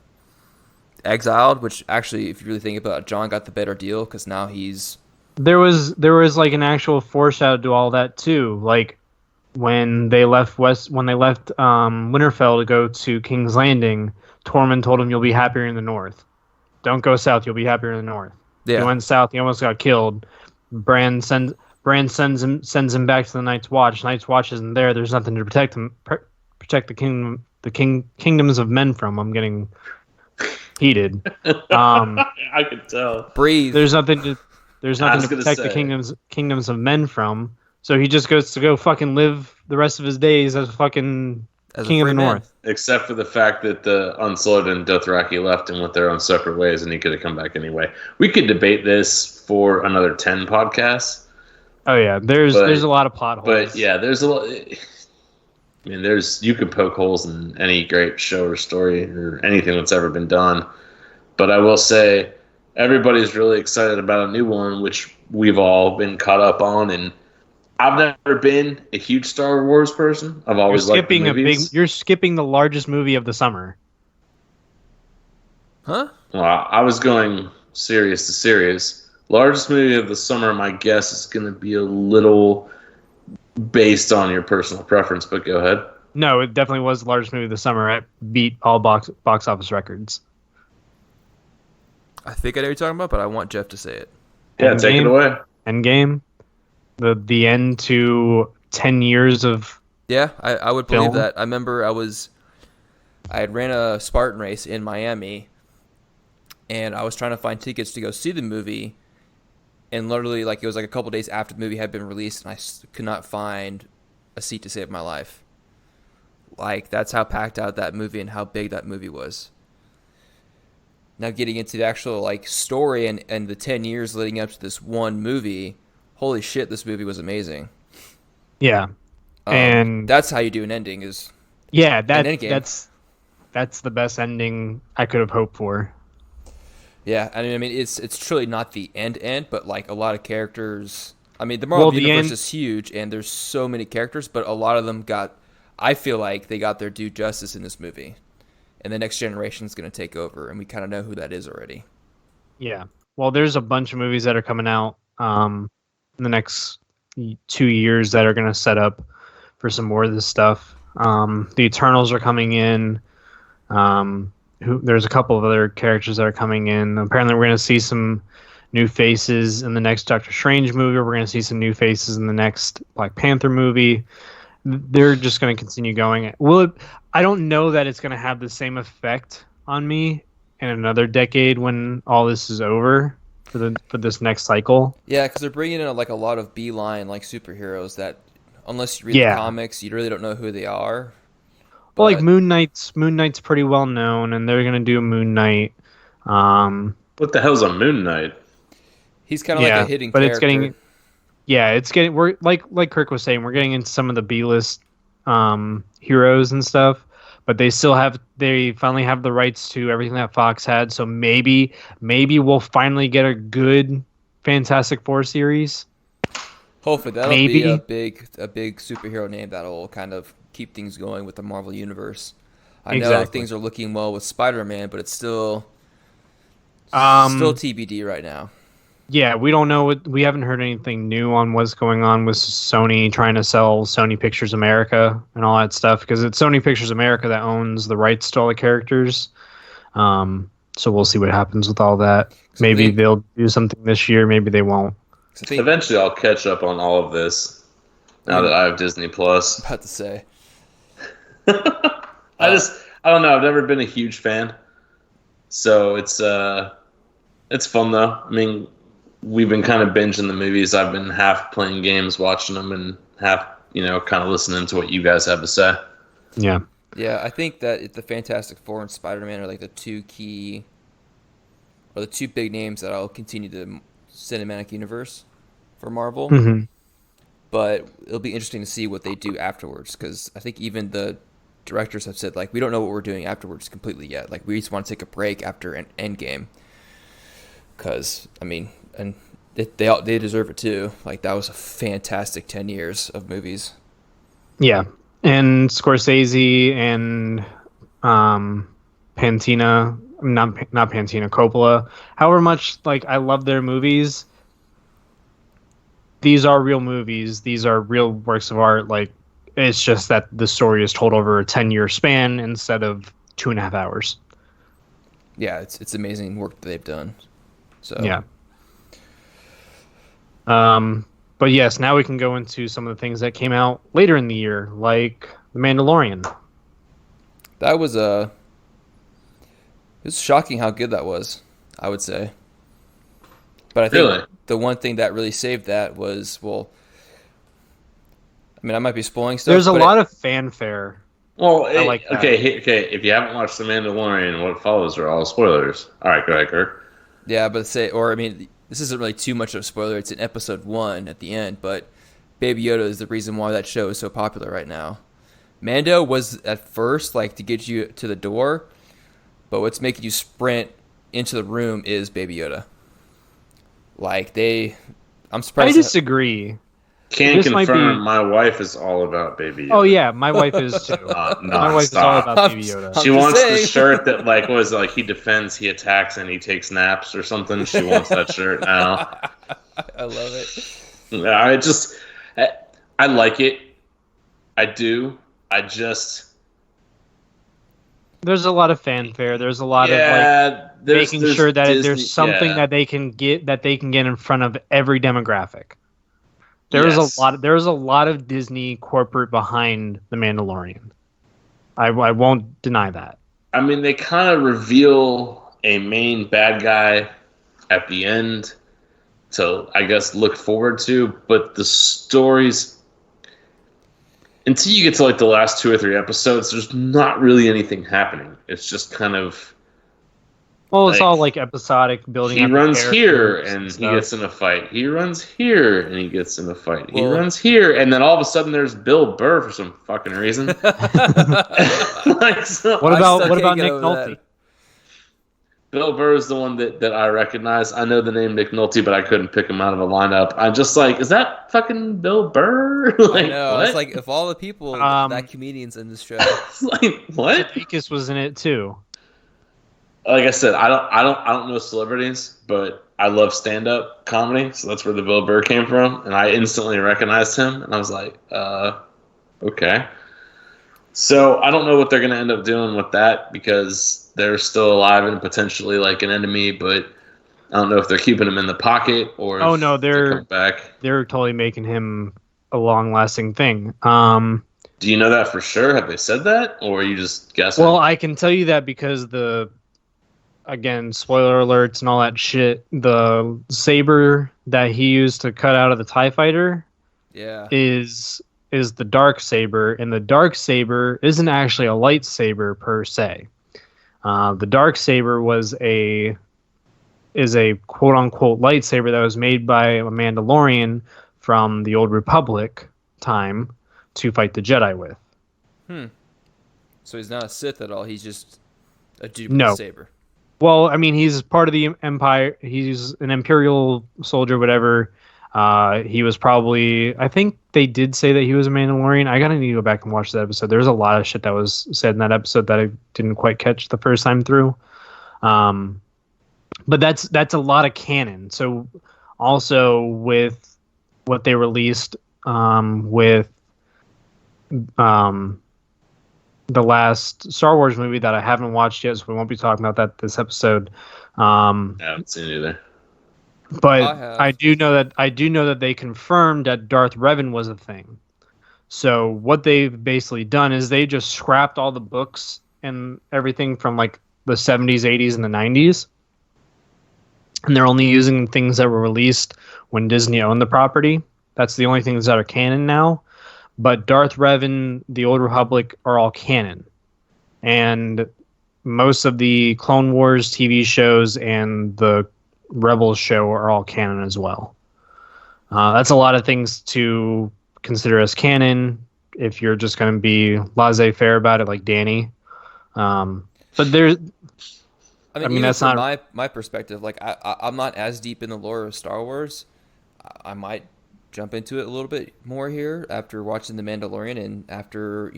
exiled, which actually, if you really think about it, Jon got the better deal because now he's... There was like an actual foreshadow to all that too. Like when they left Winterfell to go to King's Landing, Tormund told him, "You'll be happier in the north. Don't go south. You'll be happier in the north." Yeah. He went south. He almost got killed. Bran sends him back to the Night's Watch. Night's Watch isn't there. There's nothing to protect him. Protect the kingdoms of men from. I'm getting heated. I could tell. Breathe. There's nothing to protect the kingdoms of men from. So he just goes to go fucking live the rest of his days as king of the North. Except for the fact that the Unsullied and Dothraki left and went their own separate ways, and he could have come back anyway. We could debate this for another 10 podcasts. Oh yeah, there's a lot of plot holes. But yeah, there's a lot. I mean, you could poke holes in any great show or story or anything that's ever been done. But I will say, everybody's really excited about a new one, which we've all been caught up on. And I've never been a huge Star Wars person. I've always liked the movies. You're skipping the largest movie of the summer. Huh? Well, I was going serious to serious. Largest movie of the summer, my guess is going to be a little based on your personal preference, but go ahead. No, it definitely was the largest movie of the summer. It beat all box office records. I think I know what you're talking about, but I want Jeff to say it. Yeah, take it away. Endgame. The end to 10 years of... Yeah, I would believe that. I remember I had ran a Spartan race in Miami, and I was trying to find tickets to go see the movie, and literally, like, it was like a couple days after the movie had been released, and I could not find a seat to save my life. Like, that's how packed out that movie and how big that movie was. Now, getting into the actual, like, story and the 10 years leading up to this one movie, holy shit, this movie was amazing. Yeah. And that's how you do an ending is... Yeah, that's the best ending I could have hoped for. Yeah, I mean, it's truly not the end, but like a lot of characters. I mean, the Marvel universe is huge, and there's so many characters, but a lot of them I feel like they got their due justice in this movie, and the next generation is going to take over, and we kind of know who that is already. Yeah, well, there's a bunch of movies that are coming out in the next 2 years that are going to set up for some more of this stuff. The Eternals are coming in. There's a couple of other characters that are coming in. Apparently, we're going to see some new faces in the next Doctor Strange movie. We're going to see some new faces in the next Black Panther movie. They're just going to continue going. I don't know that it's going to have the same effect on me in another decade when all this is over for this next cycle. Yeah, because they're bringing in like a lot of beeline like superheroes that, unless you read the comics, you really don't know who they are. Well, like Moon Knight's pretty well known, and they're gonna do a Moon Knight. What the hell's a Moon Knight? He's kind of like a hidden character. It's getting we're like Kirk was saying, we're getting into some of the B-list heroes and stuff, but they finally have the rights to everything that Fox had. So maybe we'll finally get a good Fantastic Four series. Hopefully that'll be a big superhero name that'll kind of keep things going with the Marvel Universe. I know things are looking well with Spider-Man, but it's still TBD right now. Yeah, we don't know. We haven't heard anything new on what's going on with Sony trying to sell Sony Pictures America and all that stuff, because it's Sony Pictures America that owns the rights to all the characters. So we'll see what happens with all that. Maybe they'll do something this year. Maybe they won't. Eventually, I'll catch up on all of this now that I have Disney Plus. About to say. I don't know. I've never been a huge fan, so it's fun though. I mean, we've been kind of binging the movies. I've been half playing games, watching them, and half, kind of listening to what you guys have to say. Yeah. Yeah, I think that the Fantastic Four and Spider-Man are like the two big names that I'll continue the cinematic universe for Marvel. Mm-hmm. But it'll be interesting to see what they do afterwards, because I think even the directors have said, like, we don't know what we're doing afterwards completely yet. Like, we just want to take a break after an Endgame. Because, I mean, and they deserve it too. Like, that was a fantastic 10 years of movies. Yeah. And Scorsese and Pantina, not Pantina, Coppola, however much, like, I love their movies, these are real movies. These are real works of art. Like, it's just that the story is told over a 10-year span instead of 2.5 hours. Yeah, it's amazing work that they've done. So yeah. But yes, now we can go into some of the things that came out later in the year, like The Mandalorian. That was it's shocking how good that was, I would say. But I think the one thing that really saved that was, well, I mean, I might be spoiling stuff. There's a lot of fanfare. Well, okay. If you haven't watched The Mandalorian, what follows are all spoilers. All right, go ahead, Kirk. Yeah, but this isn't really too much of a spoiler. It's in episode 1 at the end, but Baby Yoda is the reason why that show is so popular right now. Mando was at first like to get you to the door, but what's making you sprint into the room is Baby Yoda. Like I'm surprised. I disagree. Can confirm my wife is all about Baby Yoda. Oh yeah, my wife is too. My wife is all about Baby Yoda. She wants the shirt that he defends, he attacks, and he takes naps or something. She wants that shirt now. I love it. I like it. I do. There's a lot of fanfare. There's a lot of making sure that Disney, there's something that they can get in front of every demographic. There's a lot of Disney corporate behind The Mandalorian. I won't deny that. I mean, they kind of reveal a main bad guy at the end to, I guess, look forward to, but the stories, until you get to like the last 2 or 3 episodes, there's not really anything happening. It's just kind of... Well, it's all like episodic building. He runs here and he gets in a fight. He runs here and he gets in a fight. He runs here and then all of a sudden there's Bill Burr for some fucking reason. What about Nick Nolte? Bill Burr is the one that I recognize. I know the name Nick Nolte, but I couldn't pick him out of a lineup. I'm just like, is that fucking Bill Burr? I know. What? It's like, if all the people that comedians in this show. Like, what? Sudeikis was in it too. Like I said, I don't know celebrities, but I love stand-up comedy, so that's where the Bill Burr came from, and I instantly recognized him, and I was like, okay. So I don't know what they're going to end up doing with that because they're still alive and potentially like an enemy, but I don't know if they're keeping him in the pocket or Oh if no, they're coming back. They're totally making him a long-lasting thing. Do you know that for sure? Have they said that, or are you just guessing? Well, I can tell you that because again, spoiler alerts and all that shit, the saber that he used to cut out of the TIE fighter is the dark saber, and the dark saber isn't actually a lightsaber per se. The dark saber is a quote unquote lightsaber that was made by a Mandalorian from the Old Republic time to fight the Jedi with. So he's not a Sith at all. He's just a dude with a saber. Well, I mean, he's part of the Empire. He's an Imperial soldier, whatever. He was probably... I think they did say that he was a Mandalorian. I gotta need to go back and watch that episode. There's a lot of shit that was said in that episode that I didn't quite catch the first time through. But that's a lot of canon. So also with what they released with the last Star Wars movie that I haven't watched yet, so we won't be talking about that this episode. I haven't seen it either. But I do know that they confirmed that Darth Revan was a thing. So what they've basically done is they just scrapped all the books and everything from like the 70s, 80s, and the 90s. And they're only using things that were released when Disney owned the property. That's the only things that are canon now. But Darth Revan, the Old Republic are all canon. And most of the Clone Wars TV shows and the Rebels show are all canon as well. That's a lot of things to consider as canon if you're just going to be laissez-faire about it like Danny. But there's... I mean that's not my perspective. Like I'm not as deep in the lore of Star Wars. I might jump into it a little bit more here after watching The Mandalorian and after,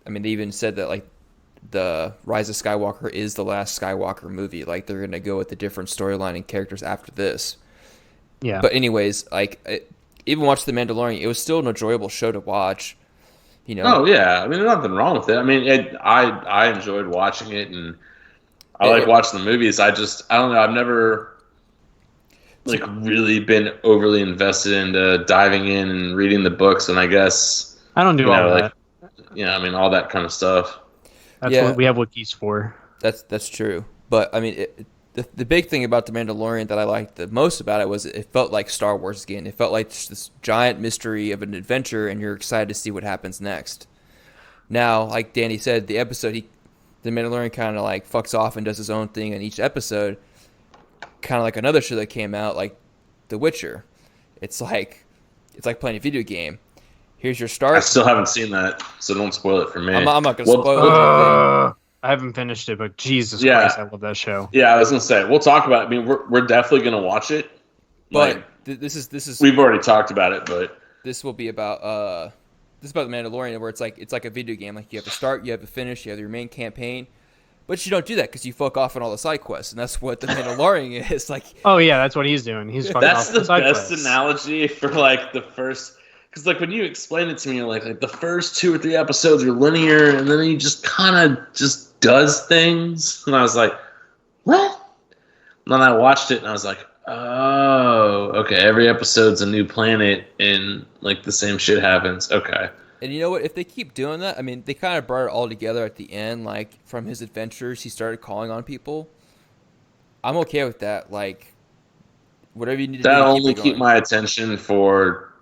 I mean, they even said that like the Rise of Skywalker is the last Skywalker movie. Like they're going to go with a different storyline and characters after this. Yeah. But anyways, even watching The Mandalorian, it was still an enjoyable show to watch. Oh yeah. I mean, there's nothing wrong with it. I mean, I enjoyed watching it and I like watching the movies. I don't know. I've never really been overly invested into diving in and reading the books, and I guess I don't do all that. I mean, all that kind of stuff. That's what we have wikis for. That's true. But I mean, the big thing about The Mandalorian that I liked the most about it was it felt like Star Wars again. It felt like this giant mystery of an adventure, and you're excited to see what happens next. Now, like Danny said, the Mandalorian kind of like fucks off and does his own thing in each episode. Kind of like another show that came out, like The Witcher. It's like playing a video game. Here's your start. I still haven't seen that, so don't spoil it for me. I'm not going to spoil anything. I haven't finished it, but Jesus Christ, I love that show. Yeah, I was going to say, we'll talk about it. I mean, we're definitely going to watch it. But this is we've already talked about it, but this will be about The Mandalorian, where it's like a video game. Like you have to start, you have to finish, you have your main campaign. But you don't do that because you fuck off on all the side quests, and that's what The Mandalorian is. Like, oh yeah, that's what he's doing. He's fucking off the side quests. That's the best analogy for like the first, because like when you explain it to me, you're like the first 2 or 3 episodes are linear, and then he just kind of just does things, and I was like, what? And then I watched it, and I was like, oh, okay. Every episode's a new planet, and like the same shit happens. Okay. And you know what? If they keep doing that, I mean, they kind of brought it all together at the end. Like, from his adventures, he started calling on people. I'm okay with that. Like, whatever you need to do. That'll only keep my attention for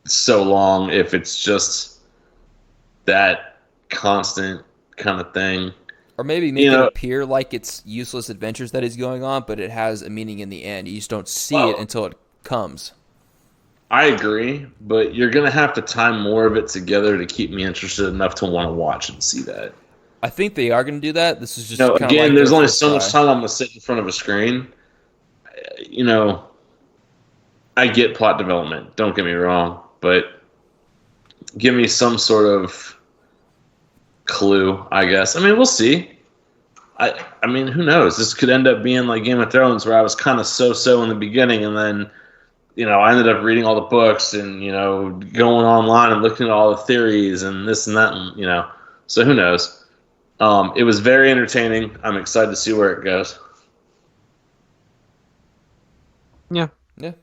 so long if it's just that constant kind of thing. Or maybe make it appear like it's useless adventures that he's going on, but it has a meaning in the end. You just don't see it until it comes. I agree, but you're going to have to tie more of it together to keep me interested enough to want to watch and see that. I think they are going to do that. This is just again, there's only so much time I'm going to sit in front of a screen. I get plot development, don't get me wrong, but give me some sort of clue, I guess. I mean, we'll see. I mean, who knows? This could end up being like Game of Thrones, where I was kind of so-so in the beginning, and then I ended up reading all the books and, going online and looking at all the theories and this and that, and, so who knows? It was very entertaining. I'm excited to see where it goes. Yeah. Yeah.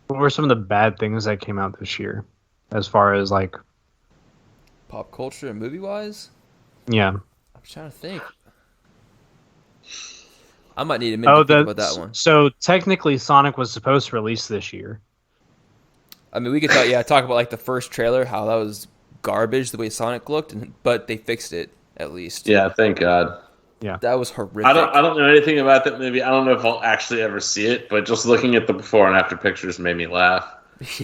What were some of the bad things that came out this year, as far as like pop culture and movie wise? Yeah. I'm trying to think. I might need a minute to think about that one. So technically, Sonic was supposed to release this year. I mean, we could talk about like the first trailer, how that was garbage the way Sonic looked, but they fixed it at least. Yeah, thank God. Yeah, that was horrific. I don't know anything about that movie. I don't know if I'll actually ever see it, but just looking at the before and after pictures made me laugh.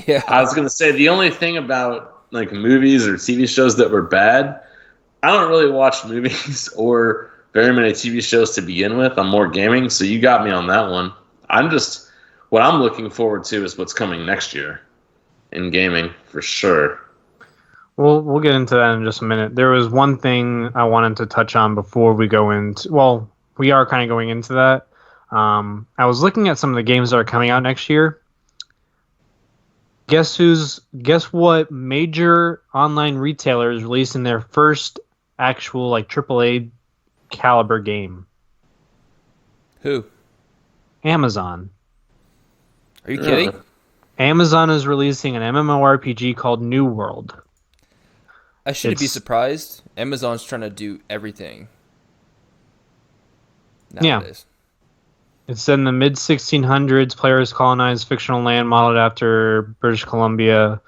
Yeah, I was gonna say the only thing about like movies or TV shows that were bad, I don't really watch movies or very many TV shows to begin with. I'm more gaming, so you got me on that one. What I'm looking forward to is what's coming next year in gaming for sure. We'll get into that in just a minute. There was one thing I wanted to touch on before we go into. Well, we are kind of going into that. I was looking at some of the games that are coming out next year. Guess what major online retailer is releasing their first actual like AAA caliber game? Who? Amazon. Are you kidding? Amazon is releasing an MMORPG called New World. I shouldn't be surprised. Amazon's trying to do everything nowadays. Yeah. It's in the mid-1600s. Players colonize fictional land modeled after British Columbia.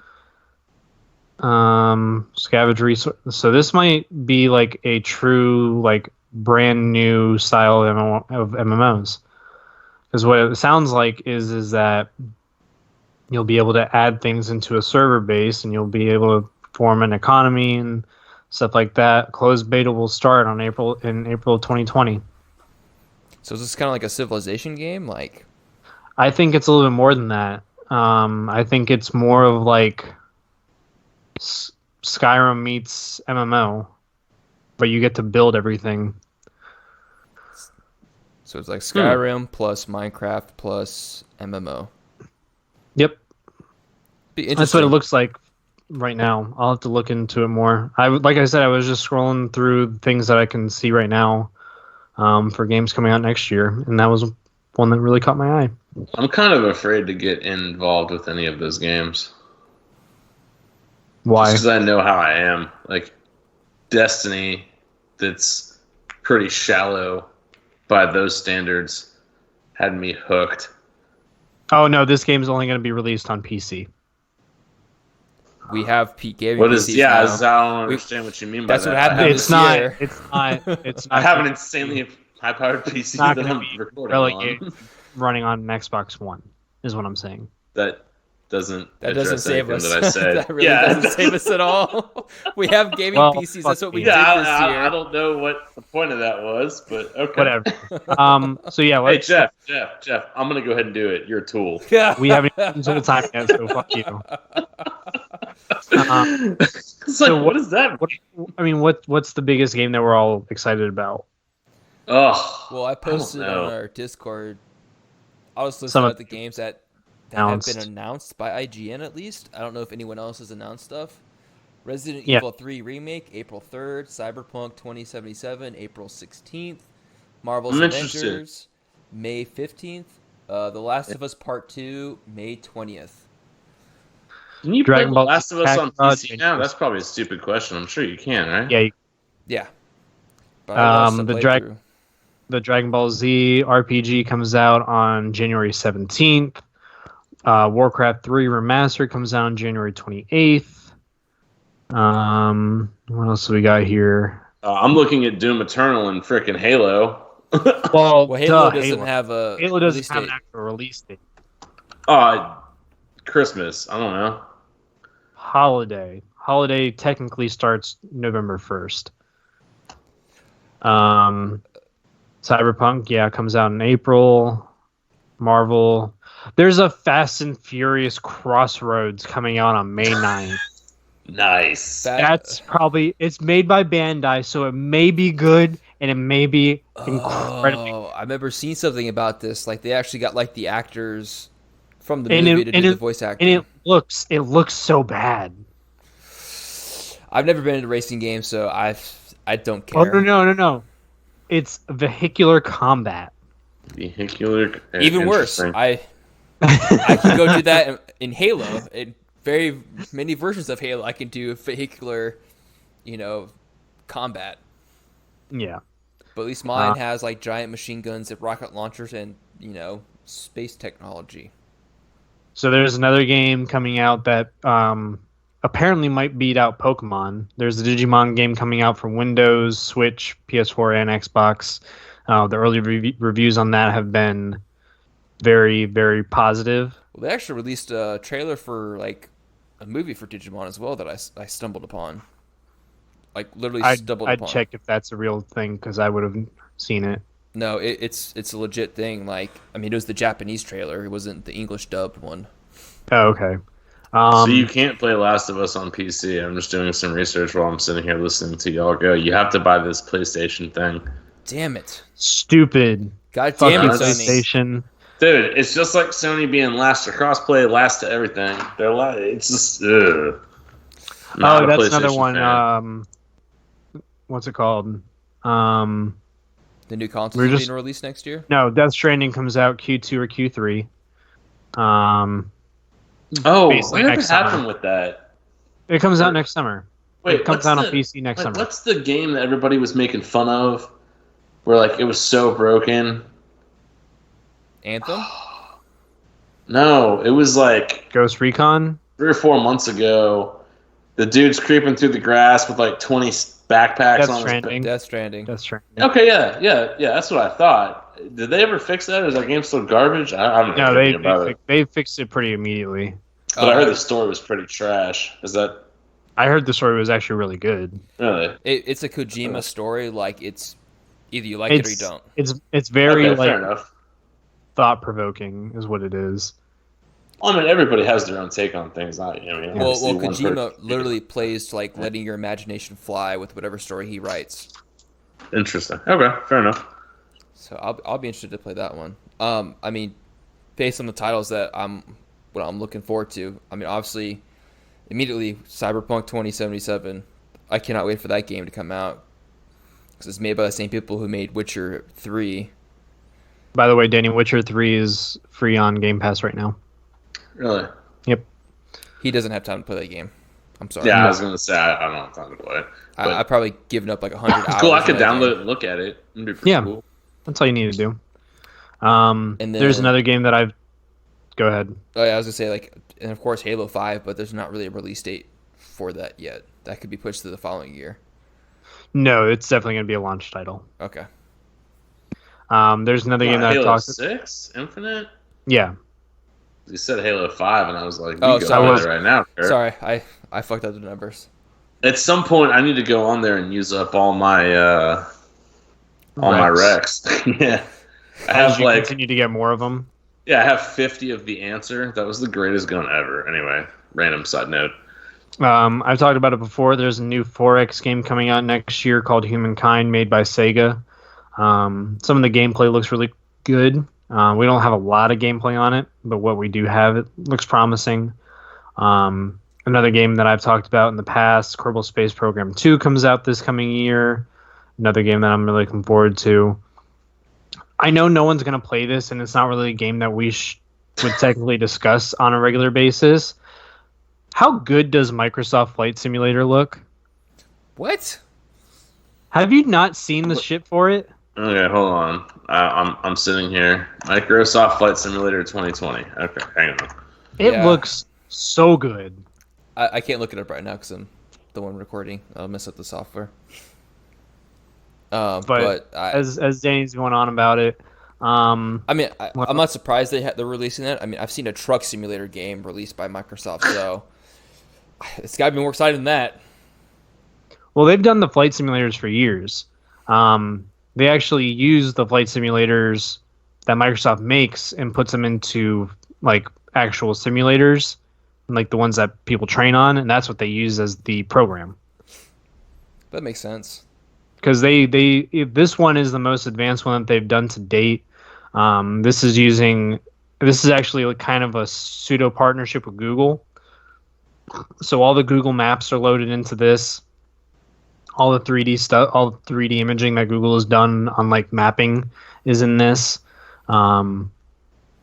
Scavenge resources. So this might be like a true, like, brand new style of MMOs. Because what it sounds like is that you'll be able to add things into a server base, and you'll be able to form an economy and stuff like that. Closed beta will start in April 2020. So is this kind of like a Civilization game? Like, I think it's a little bit more than that. I think it's more of like Skyrim meets MMO, but you get to build everything. So it's like Skyrim plus Minecraft plus MMO. Yep. That's what it looks like right now. I'll have to look into it more. Like I said, I was just scrolling through things that I can see right now for games coming out next year, and that was one that really caught my eye. I'm kind of afraid to get involved with any of those games. Why? Because I know how I am. Like Destiny, that's pretty shallow by those standards, had me hooked. Oh no, this game's only going to be released on PC. We have gaming what is? PCs Yeah, now. I don't understand what you mean by that. That's what happened It's this not. year. It's not. It's not. I have an insanely high-powered PC not that gonna I'm be recording relegated on. running on an Xbox One, is what I'm saying. That doesn't save us. that I said. That really doesn't save us at all. We have gaming PCs. That's what we did this year. I don't know what the point of that was, but okay. Whatever. So yeah. Hey Jeff, I'm gonna go ahead and do it. You're a tool. Yeah. We haven't even the time yet, so fuck you. So what is that? What's the biggest game that we're all excited about? Oh, well, I posted on our Discord. I was Some listening of at the games that have been announced by IGN at least. I don't know if anyone else has announced stuff. Resident Evil 3 Remake, April 3rd. Cyberpunk 2077, April 16th. Marvel's Avengers, May 15th. The Last of Us Part 2, May 20th. Can you Dragon play Ball The Last of Us on PC now? Adventures. That's probably a stupid question. I'm sure you can, right? Yeah. Yeah. But I watched the playthrough. The Dragon Ball Z RPG comes out on January 17th. Warcraft 3 Remastered comes out on January 28th. What else do we got here? I'm looking at Doom Eternal and frickin' Halo. Well, Halo doesn't have an actual release date. Christmas. I don't know. Holiday technically starts November 1st. Cyberpunk, comes out in April. Marvel. There's a Fast and Furious Crossroads coming out on May 9th. Nice. That's probably, it's made by Bandai, so it may be good. and it may be incredibly. Oh, I remember seeing something about this. Like they actually got like the actors from the movie to do the voice acting. And it looks so bad. I've never been into racing games, so I don't care. Oh no! It's vehicular combat. Vehicular. Even worse. I can go do that in Halo. In very many versions of Halo, I can do vehicular, combat. Yeah. But at least mine has like giant machine guns and rocket launchers and space technology. So there's another game coming out that apparently might beat out Pokemon. There's a Digimon game coming out for Windows, Switch, PS4, and Xbox. The early reviews on that have been very, very positive. Well, they actually released a trailer for like a movie for Digimon as well that I stumbled upon. Like literally stumbled upon. I'd check if that's a real thing because I would have seen it. No, it's a legit thing. Like, I mean, it was the Japanese trailer. It wasn't the English dubbed one. Oh, okay. So you can't play Last of Us on PC. I'm just doing some research while I'm sitting here listening to y'all go. You have to buy this PlayStation thing. Damn it. Stupid. God damn it, PlayStation. Dude, it's just like Sony being last to crossplay, last to everything. It's just, Not that's another one. Fan. What's it called? The new console being released next year? No, Death Stranding comes out Q2 or Q3. Whatever happened with that? It comes out next summer. Wait, it comes out on PC next summer. What's the game that everybody was making fun of? Where like it was so broken? Anthem? No, it was like Ghost Recon? 3 or 4 months ago. The dude's creeping through the grass with like 20 backpacks on his Death Stranding. Okay, yeah, that's what I thought. Did they ever fix that, or is that game still garbage? I don't know anything about it. They fixed it pretty immediately. But I heard the story was pretty trash. Is that... I heard the story was actually really good. Really? It's a Kojima story. Like, it's either you like it or you don't. It's very fair enough. Thought-provoking is what it is. Well, I mean, everybody has their own take on things. Kojima literally plays to like letting your imagination fly with whatever story he writes. Interesting. Okay, fair enough. So I'll be interested to play that one. I mean, based on the titles that I'm looking forward to. I mean, obviously, immediately Cyberpunk 2077. I cannot wait for that game to come out because it's made by the same people who made Witcher 3. By the way, Danny, Witcher 3 is free on Game Pass right now. Really? Yep. He doesn't have time to play that game. I'm sorry. Yeah, I was going to say, I don't have time to play it. I've probably given up like 100 hours. Cool, I could download it and look at it. It'd be pretty cool. That's all you need to do. And then, there's another game that I've... Go ahead. Oh, yeah, I was going to say, like, and of course Halo 5, but there's not really a release date for that yet. That could be pushed to the following year. No, it's definitely going to be a launch title. Okay. There's another game that I've talked... Halo 6? Infinite? Yeah. You said Halo 5, and I was like, go on there right now, Kurt. Sorry, I fucked up the numbers. At some point, I need to go on there and use up all my Rex. Yeah. I have continue to get more of them? Yeah, I have 50 of the answer. That was the greatest gun ever. Anyway, random side note. I've talked about it before. There's a new 4X game coming out next year called Humankind, made by Sega. Some of the gameplay looks really good. We don't have a lot of gameplay on it, but what we do have, it looks promising. Another game that I've talked about in the past, Kerbal Space Program 2, comes out this coming year. Another game that I'm really looking forward to. I know no one's going to play this, and it's not really a game that we would technically discuss on a regular basis. How good does Microsoft Flight Simulator look? What? Have you not seen the shit for it? Okay, hold on. I'm sitting here. Microsoft Flight Simulator 2020. Okay, hang on. It looks so good. I can't look it up right now because I'm the one recording. I'll mess up the software. But as Danny's going on about it, I mean, I'm not surprised they're releasing that. I mean, I've seen a truck simulator game released by Microsoft, so it's got to be more exciting than that. Well, they've done the flight simulators for years. They actually use the flight simulators that Microsoft makes and puts them into like actual simulators, like the ones that people train on, and that's what they use as the program. That makes sense. because this one is the most advanced one that they've done to date. This is actually kind of a pseudo partnership with Google. So all the Google Maps are loaded into this. All the 3D stuff, all the 3D imaging that Google has done on like mapping is in this, and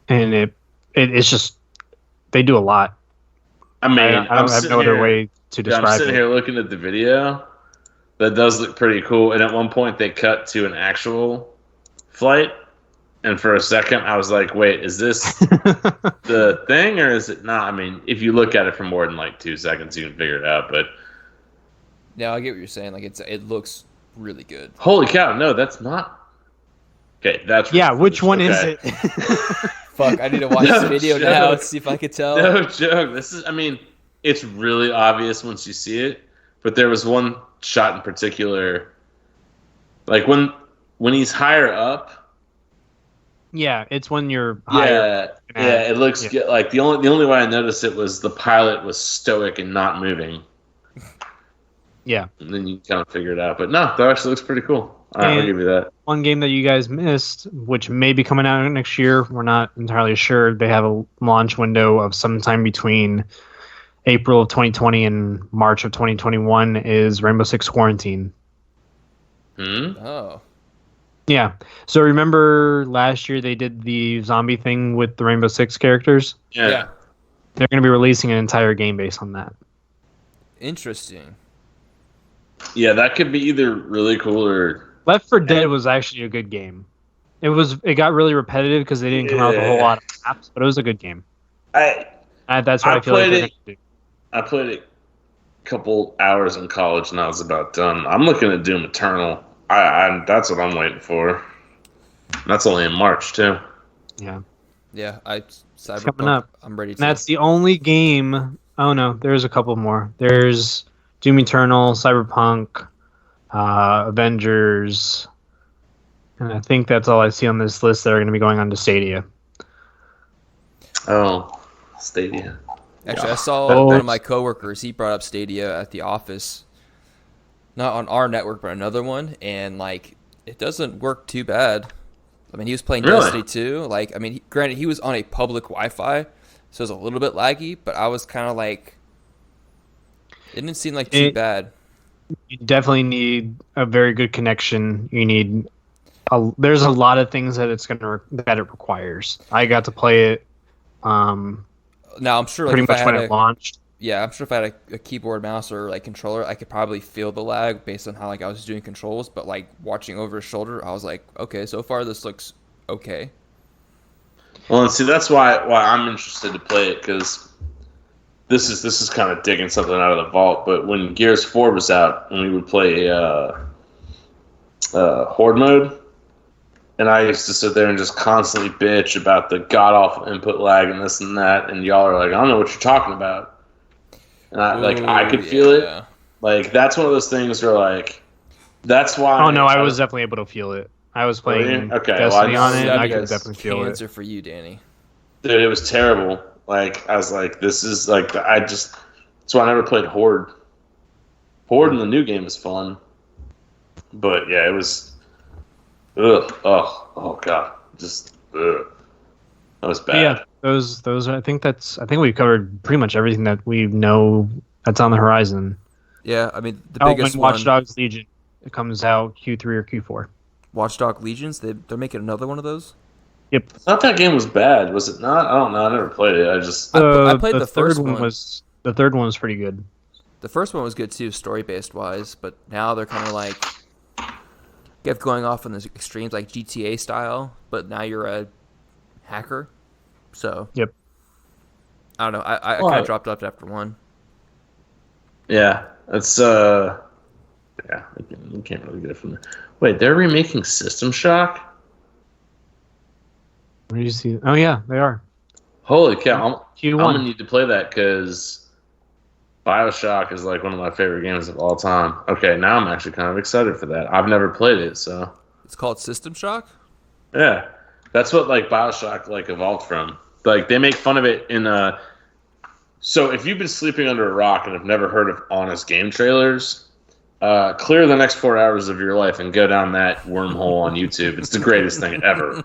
it's just they do a lot. I mean, I don't have no other way to describe it. I'm sitting here looking at the video. That does look pretty cool. And at one point, they cut to an actual flight. And for a second, I was like, wait, is this the thing or is it not? I mean, if you look at it for more than like 2 seconds, you can figure it out. But yeah, I get what you're saying. Like it looks really good. Holy cow! No, that's not. Okay, that's which one is it? Fuck! I need to watch this video now and see if I could tell. No joke. It's really obvious once you see it. But there was one shot in particular, like when he's higher up. Yeah, it's when you're higher. Yeah. It looks like the only way I noticed it was the pilot was stoic and not moving. Yeah, and then you kind of figure it out. But no, that actually looks pretty cool. I'll give you that. One game that you guys missed, which may be coming out next year, we're not entirely sure. They have a launch window of sometime between April of 2020 and March of 2021 is Rainbow Six Quarantine. Oh. Yeah. So remember last year they did the zombie thing with the Rainbow Six characters? Yeah. They're going to be releasing an entire game based on that. Interesting. Yeah, that could be either really cool or... Left 4 Dead was actually a good game. It got really repetitive because they didn't come out with a whole lot of maps, but it was a good game. That's what I feel like they're going to do. I played it a couple hours in college and I was about done. I'm looking at Doom Eternal. That's what I'm waiting for. That's only in March too. Yeah. Yeah, It's coming up. I'm ready to. And that's the only game. Oh no, there's a couple more. There's Doom Eternal, Cyberpunk, Avengers, and I think that's all I see on this list that are going to be going on to Stadia. Oh, Stadia. Actually, I saw one of my coworkers. He brought up Stadia at the office, not on our network, but another one, and like it doesn't work too bad. I mean, he was playing Destiny 2. Like, I mean, granted, he was on a public Wi-Fi, so it was a little bit laggy, but I was kind of like, it didn't seem like too bad. You definitely need a very good connection. You need there's a lot of things that that it requires. I got to play it. Now I'm sure, like, pretty much when it launched. Yeah, I'm sure if I had a keyboard, mouse, or like controller, I could probably feel the lag based on how like I was doing controls. But like watching over his shoulder, I was like, okay, so far this looks okay. Well, and see, that's why I'm interested to play it, because this is kind of digging something out of the vault. But when Gears 4 was out, and we would play Horde mode, and I used to sit there and just constantly bitch about the god awful input lag and this and that, and y'all are like, I don't know what you're talking about. And I could feel it. Like, that's one of those things where, like, that's why. Oh no, I was definitely able to feel it. I was playing Destiny on it, and I could definitely feel it. Answer for you, Danny. Dude, it was terrible. Like, I was like, this is like, that's why I never played Horde. Horde in the new game is fun, but yeah, it was. Oh god, just that was bad. Yeah. Those I think we've covered pretty much everything that we know that's on the horizon. Yeah, I mean the biggest one. Watch Dogs Legion. It comes out Q3 or Q4. Watch Dogs Legions. They're making another one of those. Yep. I thought that game was bad. Was it not? I don't know. I never played it. I played the first one. The third one was pretty good. The first one was good too, story based wise. But now they're kind of like kept going off on the extremes, like GTA style. But now you're a hacker. So yep. I don't know. I kind of dropped off after one. Yeah, it's yeah. You can't really get it from there. Wait, they're remaking System Shock? Where do you see? Oh yeah, they are. Holy cow! I'm Q1. gonna need to play that because BioShock is like one of my favorite games of all time. Okay, now I'm actually kind of excited for that. I've never played it, so it's called System Shock. Yeah, that's what like BioShock like evolved from. Like they make fun of it in So if you've been sleeping under a rock and have never heard of Honest Game Trailers, clear the next 4 hours of your life and go down that wormhole on YouTube. It's the greatest thing ever.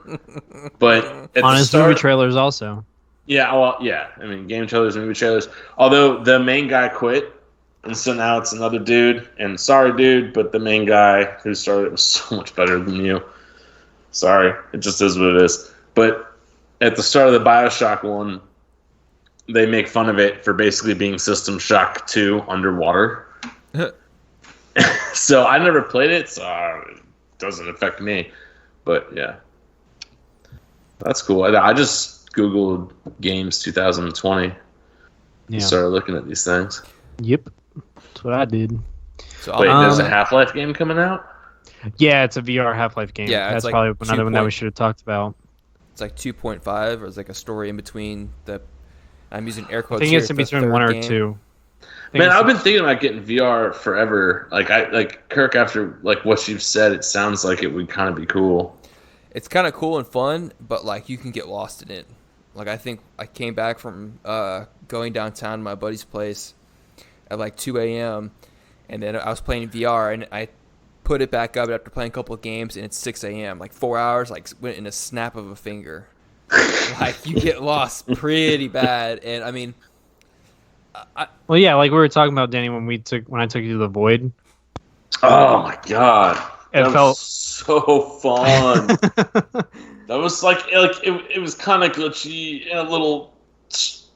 But at honest the start, movie trailers also. Yeah, well, yeah. I mean, game trailers, movie trailers. Although the main guy quit, and so now it's another dude. And sorry, dude, but the main guy who started it was so much better than you. Sorry, it just is what it is. But at the start of the BioShock one, they make fun of it for basically being System Shock 2 underwater. So I never played it, so it doesn't affect me. But yeah, that's cool. I just Googled games 2020 and started looking at these things. Yep, that's what I did. So wait, there's a Half-Life game coming out? Yeah, it's a VR Half-Life game. Yeah, that's like probably another one that we should have talked about. It's like 2.5, or it's like a story in between the. I'm using air quotes. I think it's in between 1 or 2. Man, I've been thinking about getting VR forever. Like Kirk, after like what you've said, it sounds like it would kind of be cool. It's kind of cool and fun, but like you can get lost in it. Like I think I came back from going downtown to my buddy's place at like 2 a.m. and then I was playing VR and I put it back up after playing a couple of games and it's 6 a.m. Like 4 hours like went in a snap of a finger. Like you get lost pretty bad, and I mean. Well, yeah, like we were talking about, Danny, when I took you to the Void. Oh my god, it felt so fun. That was like it was kind of glitchy and a little,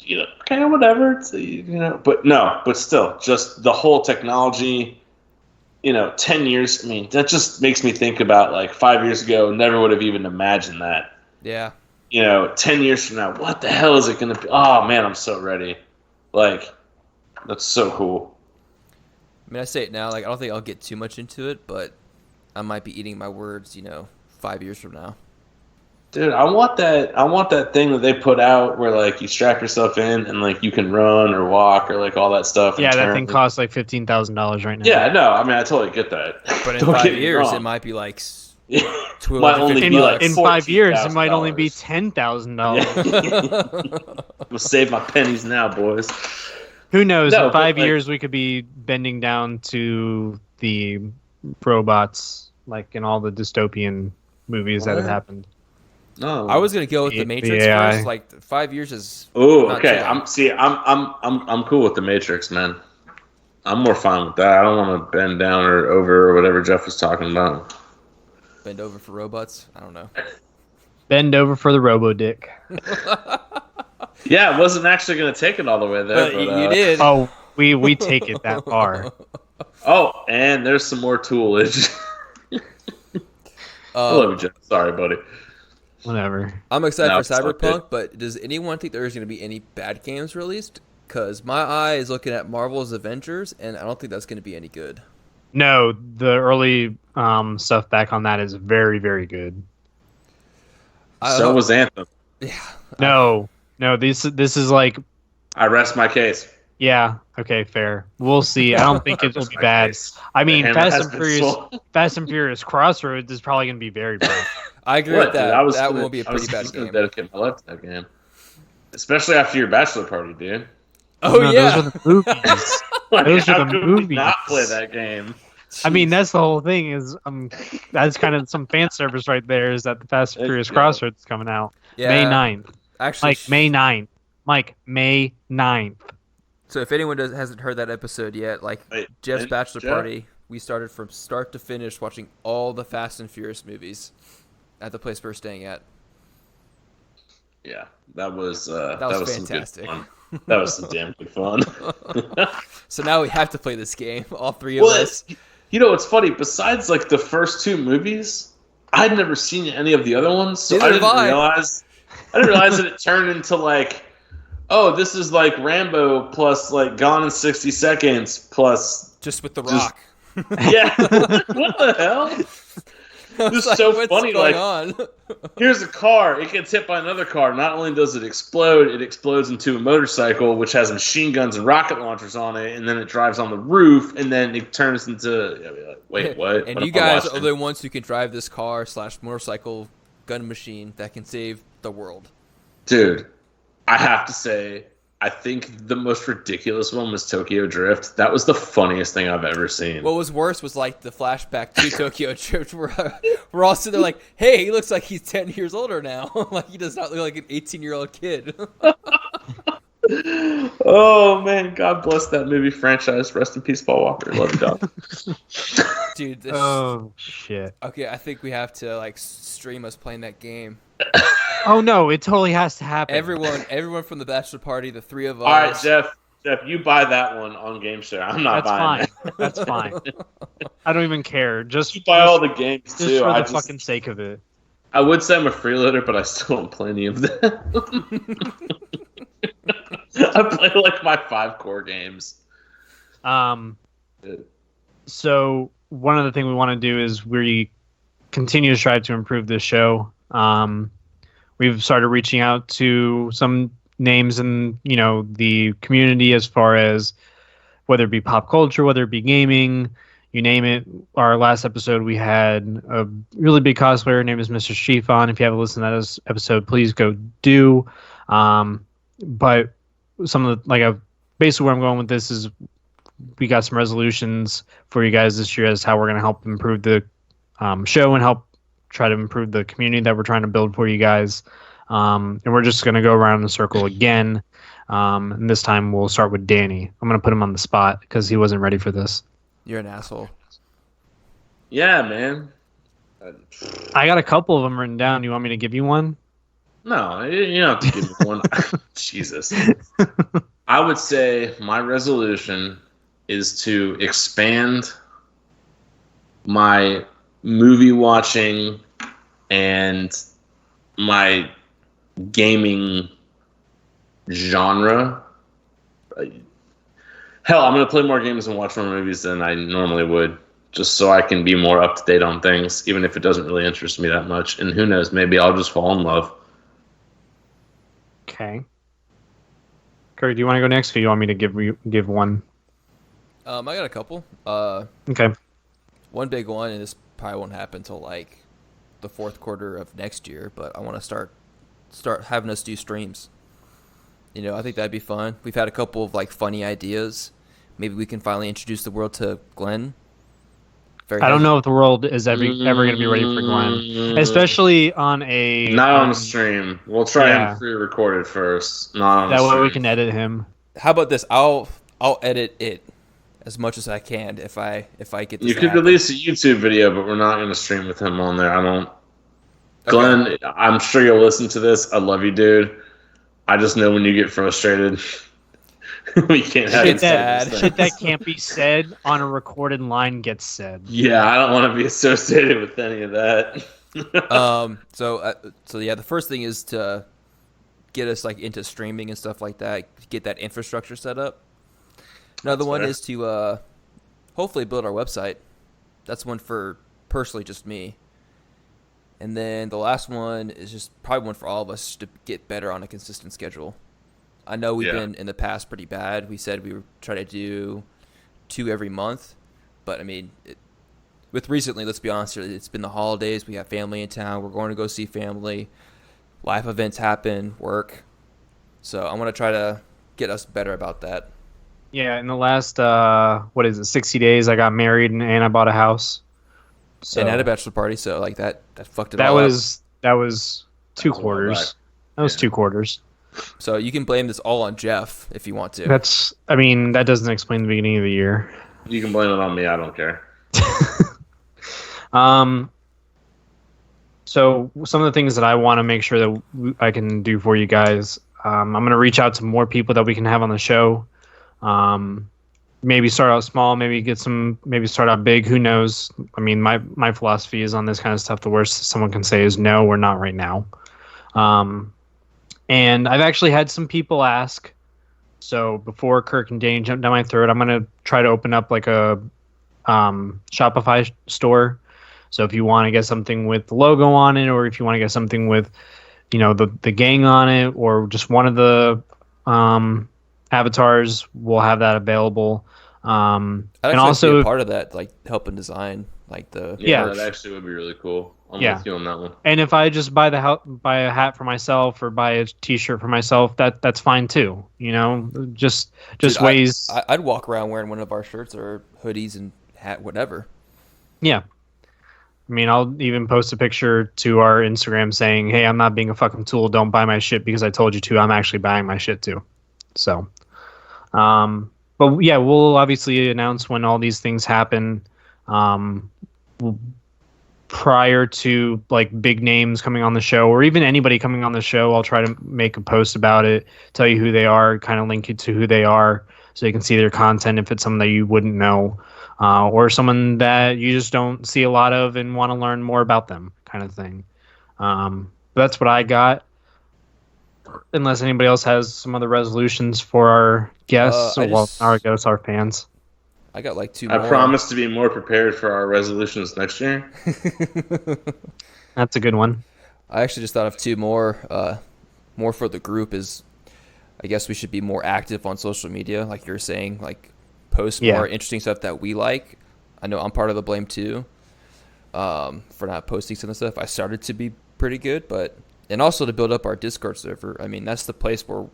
okay, whatever, but still, just the whole technology. 10 years. I mean, that just makes me think about like 5 years ago. Never would have even imagined that. Yeah. 10 years from now, what the hell is it going to be? Oh man, I'm so ready. Like, that's so cool. I mean, I say it now. Like, I don't think I'll get too much into it, but I might be eating my words. 5 years from now. Dude, I want that thing that they put out where like you strap yourself in and like you can run or walk or like all that stuff. Yeah, that thing costs like $15,000 right now. Yeah, no, I mean I totally get that. But in 5 years, it might be like. Might only be like in 5 years, it might only be $10,000. We'll save my pennies now, boys. Who knows? In 5 years, we could be bending down to the robots, like in all the dystopian movies that have happened. No, I was gonna go with the Matrix first. Like 5 years is. Oh, okay. I'm cool with the Matrix, man. I'm more fine with that. I don't want to bend down or over or whatever Jeff was talking about. Bend over for robots? I don't know. Bend over for the robo-dick. Yeah, I wasn't actually going to take it all the way there. But, you did. Oh, we take it that far. Oh, and there's some more toolage. I love you, Jeff. Sorry, buddy. Whatever. I'm excited for Cyberpunk, but does anyone think there's going to be any bad games released? Because my eye is looking at Marvel's Avengers, and I don't think that's going to be any good. No, the early stuff back on that is very, very good. So was Anthem. Yeah. No, this is like. I rest my case. Yeah. Okay. Fair. We'll see. I don't think it will be bad. I mean, Fast and Furious Crossroads is probably going to be very bad. I agree with that. That will be a pretty bad game. Dedicate my life to that game, especially after your bachelor party, dude. Oh no, yeah, those are the movies. Those are the movies. Not play that game. I mean, that's the whole thing. Is that's kind of some fan service right there. Is that the Fast and Furious Crossroads is coming out May 9th? Actually, May 9th. May 9th. So if anyone hasn't heard that episode yet, Jeff's bachelor party, we started from start to finish watching all the Fast and Furious movies at the place we're staying at. Yeah, that was fantastic. Some good fun. That was some damn good fun. So now we have to play this game, all three of us. It's funny. Besides, like the first two movies, I'd never seen any of the other ones, so I didn't realize that it turned into like, oh, this is like Rambo plus like Gone in 60 Seconds plus just with the Rock. Yeah, what the hell? This is so funny. Like, here's a car. It gets hit by another car. Not only does it explode, it explodes into a motorcycle, which has machine guns and rocket launchers on it, and then it drives on the roof, and then it turns into. Wait, what? And you guys are the ones who can drive this car / motorcycle gun machine that can save the world. Dude, I have to say, I think the most ridiculous one was Tokyo Drift. That was the funniest thing I've ever seen. What was worse was like the flashback to Tokyo Drift where we're all sitting there like, hey, he looks like he's 10 years older now. Like he does not look like an 18-year-old kid. Oh, man. God bless that movie franchise. Rest in peace, Paul Walker. Love you, dog. Dude, oh, shit. Okay, I think we have to like stream us playing that game. Oh no, it totally has to happen. Everyone from the bachelor party, the three of us. All right, Jeff, you buy that one on GameShare. I'm not buying it. That's fine. I don't even care. Just buy all the games too. Just for the fucking sake of it. I would say I'm a freeloader, but I still don't play any of them. I play like my 5 core games. So one of the things we want to do is we continue to strive to improve this show. We've started reaching out to some names in, the community as far as whether it be pop culture, whether it be gaming, you name it. Our last episode, we had a really big cosplayer. Her name is Mr. Shifon. If you haven't listened to that episode, please go do. But some of the, basically where I'm going with this is we got some resolutions for you guys this year as how we're going to help improve the show and help try to improve the community that we're trying to build for you guys. And we're just going to go around in a circle again. And this time we'll start with Danny. I'm going to put him on the spot because he wasn't ready for this. You're an asshole. Yeah, man. I got a couple of them written down. You want me to give you one? No, you don't have to give me one. Jesus. I would say my resolution is to expand my movie watching and my gaming genre. Hell, I'm going to play more games and watch more movies than I normally would, just so I can be more up to date on things, even if it doesn't really interest me that much. And who knows, maybe I'll just fall in love. Okay. Kirk, do you want to go next, or do you want me to give one? I got a couple. Okay. One big one, and this probably won't happen until like the fourth quarter of next year, but I want to start having us do streams. I think that'd be fun. We've had a couple of like funny ideas. Maybe we can finally introduce the world to Glenn. I don't know if the world is ever going to be ready for Glenn, especially on a not on the stream. We'll try him pre-recorded first. Not on that the way stream. we can edit him. How about this? I'll edit it as much as I can if I get this. You could release a YouTube video, but we're not going to stream with him on there. I don't. Okay. Glenn, I'm sure you'll listen to this. I love you, dude. I just know when you get frustrated. We can't have shit that can't be said on a recorded line gets said. Yeah, I don't want to be associated with any of that. So yeah, the first thing is to get us like into streaming and stuff like that. Get that infrastructure set up. Another one is to hopefully build our website. That's one for personally just me. And then the last one is just probably one for all of us to get better on a consistent schedule. I know we've been in the past pretty bad. We said we were trying to do 2 every month. But, I mean, with recently, let's be honest, it's been the holidays. We have family in town. We're going to go see family. Life events happen, work. So I want to try to get us better about that. Yeah, in the last, 60 days, I got married and I bought a house. So and had a bachelor party, so like that fucked it all up. That was 2 quarters. That was 2 quarters. So you can blame this all on Jeff if you want to. That doesn't explain the beginning of the year. You can blame it on me. I don't care. So some of the things that I want to make sure that I can do for you guys, I'm going to reach out to more people that we can have on the show. Maybe start out small, maybe start out big. Who knows? I mean, my philosophy is on this kind of stuff. The worst someone can say is no, we're not right now. And I've actually had some people ask. So before Kirk and Danny jump down my throat, I'm going to try to open up like a Shopify store. So if you want to get something with the logo on it, or if you want to get something with, the gang on it, or just one of the avatars, we'll have that available. I'd actually be a part of that, like helping design Like the yeah, merch. that actually would be really cool. I'm with you on that one. And if I just buy buy a hat for myself or buy a T-shirt for myself, that's fine too. You know, just Dude, ways. I'd walk around wearing one of our shirts or hoodies and hat, whatever. Yeah. I mean, I'll even post a picture to our Instagram saying, "Hey, I'm not being a fucking tool. Don't buy my shit because I told you to. I'm actually buying my shit too." So, but yeah, we'll obviously announce when all these things happen. Prior to like big names coming on the show, or even anybody coming on the show, I'll try to make a post about it, tell you who they are, kind of link you to who they are, so you can see their content if it's someone that you wouldn't know, or someone that you just don't see a lot of and want to learn more about them, kind of thing. That's what I got. Unless anybody else has some other resolutions for our guests, our fans. I got like 2 more. I promise to be more prepared for our resolutions next year. That's a good one. I actually just thought of 2 more. More for the group is, I guess we should be more active on social media, like you're saying, like post more interesting stuff that we like. I know I'm part of the blame too, for not posting some of the stuff. I started to be pretty good, and also to build up our Discord server. I mean, that's the place where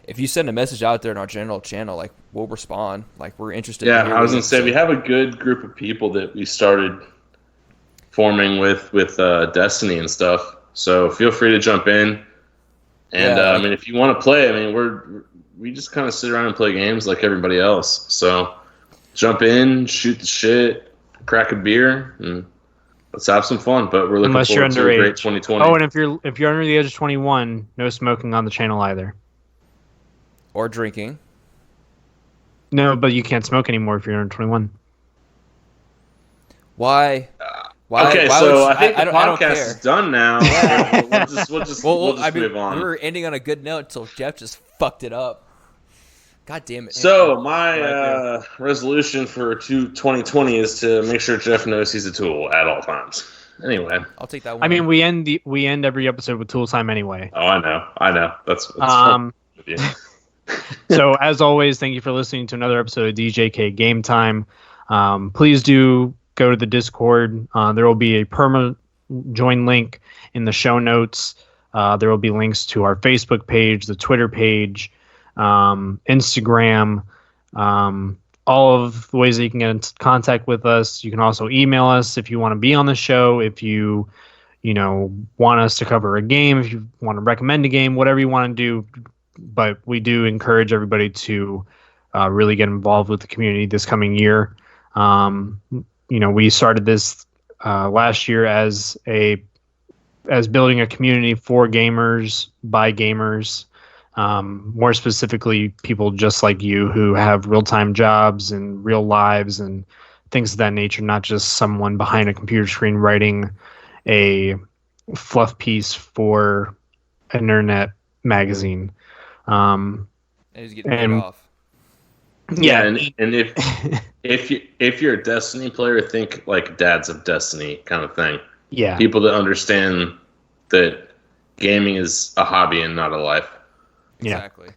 if you send a message out there in our general channel, like we'll respond. Like we're interested. Yeah, I was gonna say we have a good group of people that we started forming with Destiny and stuff. So feel free to jump in. And I mean, if you want to play, I mean, we just kind of sit around and play games like everybody else. So jump in, shoot the shit, crack a beer, and let's have some fun. But we're looking forward to a great 2020. Oh, and if you're under the age of 21, no smoking on the channel either. Or drinking. No, but you can't smoke anymore if you're under 21. Why? Okay, so I think the podcast is done now. We'll just move on. We were ending on a good note until Jeff just fucked it up. God damn it. So my resolution for 2020 is to make sure Jeff knows he's a tool at all times. Anyway, I'll take that one. I mean, we end every episode with tool time anyway. Oh, I know. That's fun with you. So, as always, thank you for listening to another episode of DJK GameTime. Please do go to the Discord. There will be a permanent join link in the show notes. There will be links to our Facebook page, the Twitter page, Instagram, all of the ways that you can get in contact with us. You can also email us if you want to be on the show, if you want us to cover a game, if you want to recommend a game, whatever you want to do. But we do encourage everybody to really get involved with the community this coming year. We started this last year as building a community for gamers by gamers. More specifically, people just like you who have real-time jobs and real lives and things of that nature, not just someone behind a computer screen writing a fluff piece for an internet magazine. And he's getting paid off. Yeah, and if you're a Destiny player, think like Dads of Destiny kind of thing. Yeah, people that understand that gaming is a hobby and not a life. Exactly.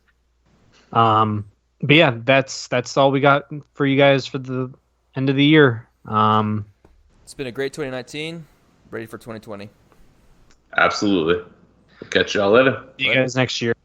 But yeah, that's all we got for you guys for the end of the year. It's been a great 2019. Ready for 2020. Absolutely. We'll catch y'all later. See you guys next year.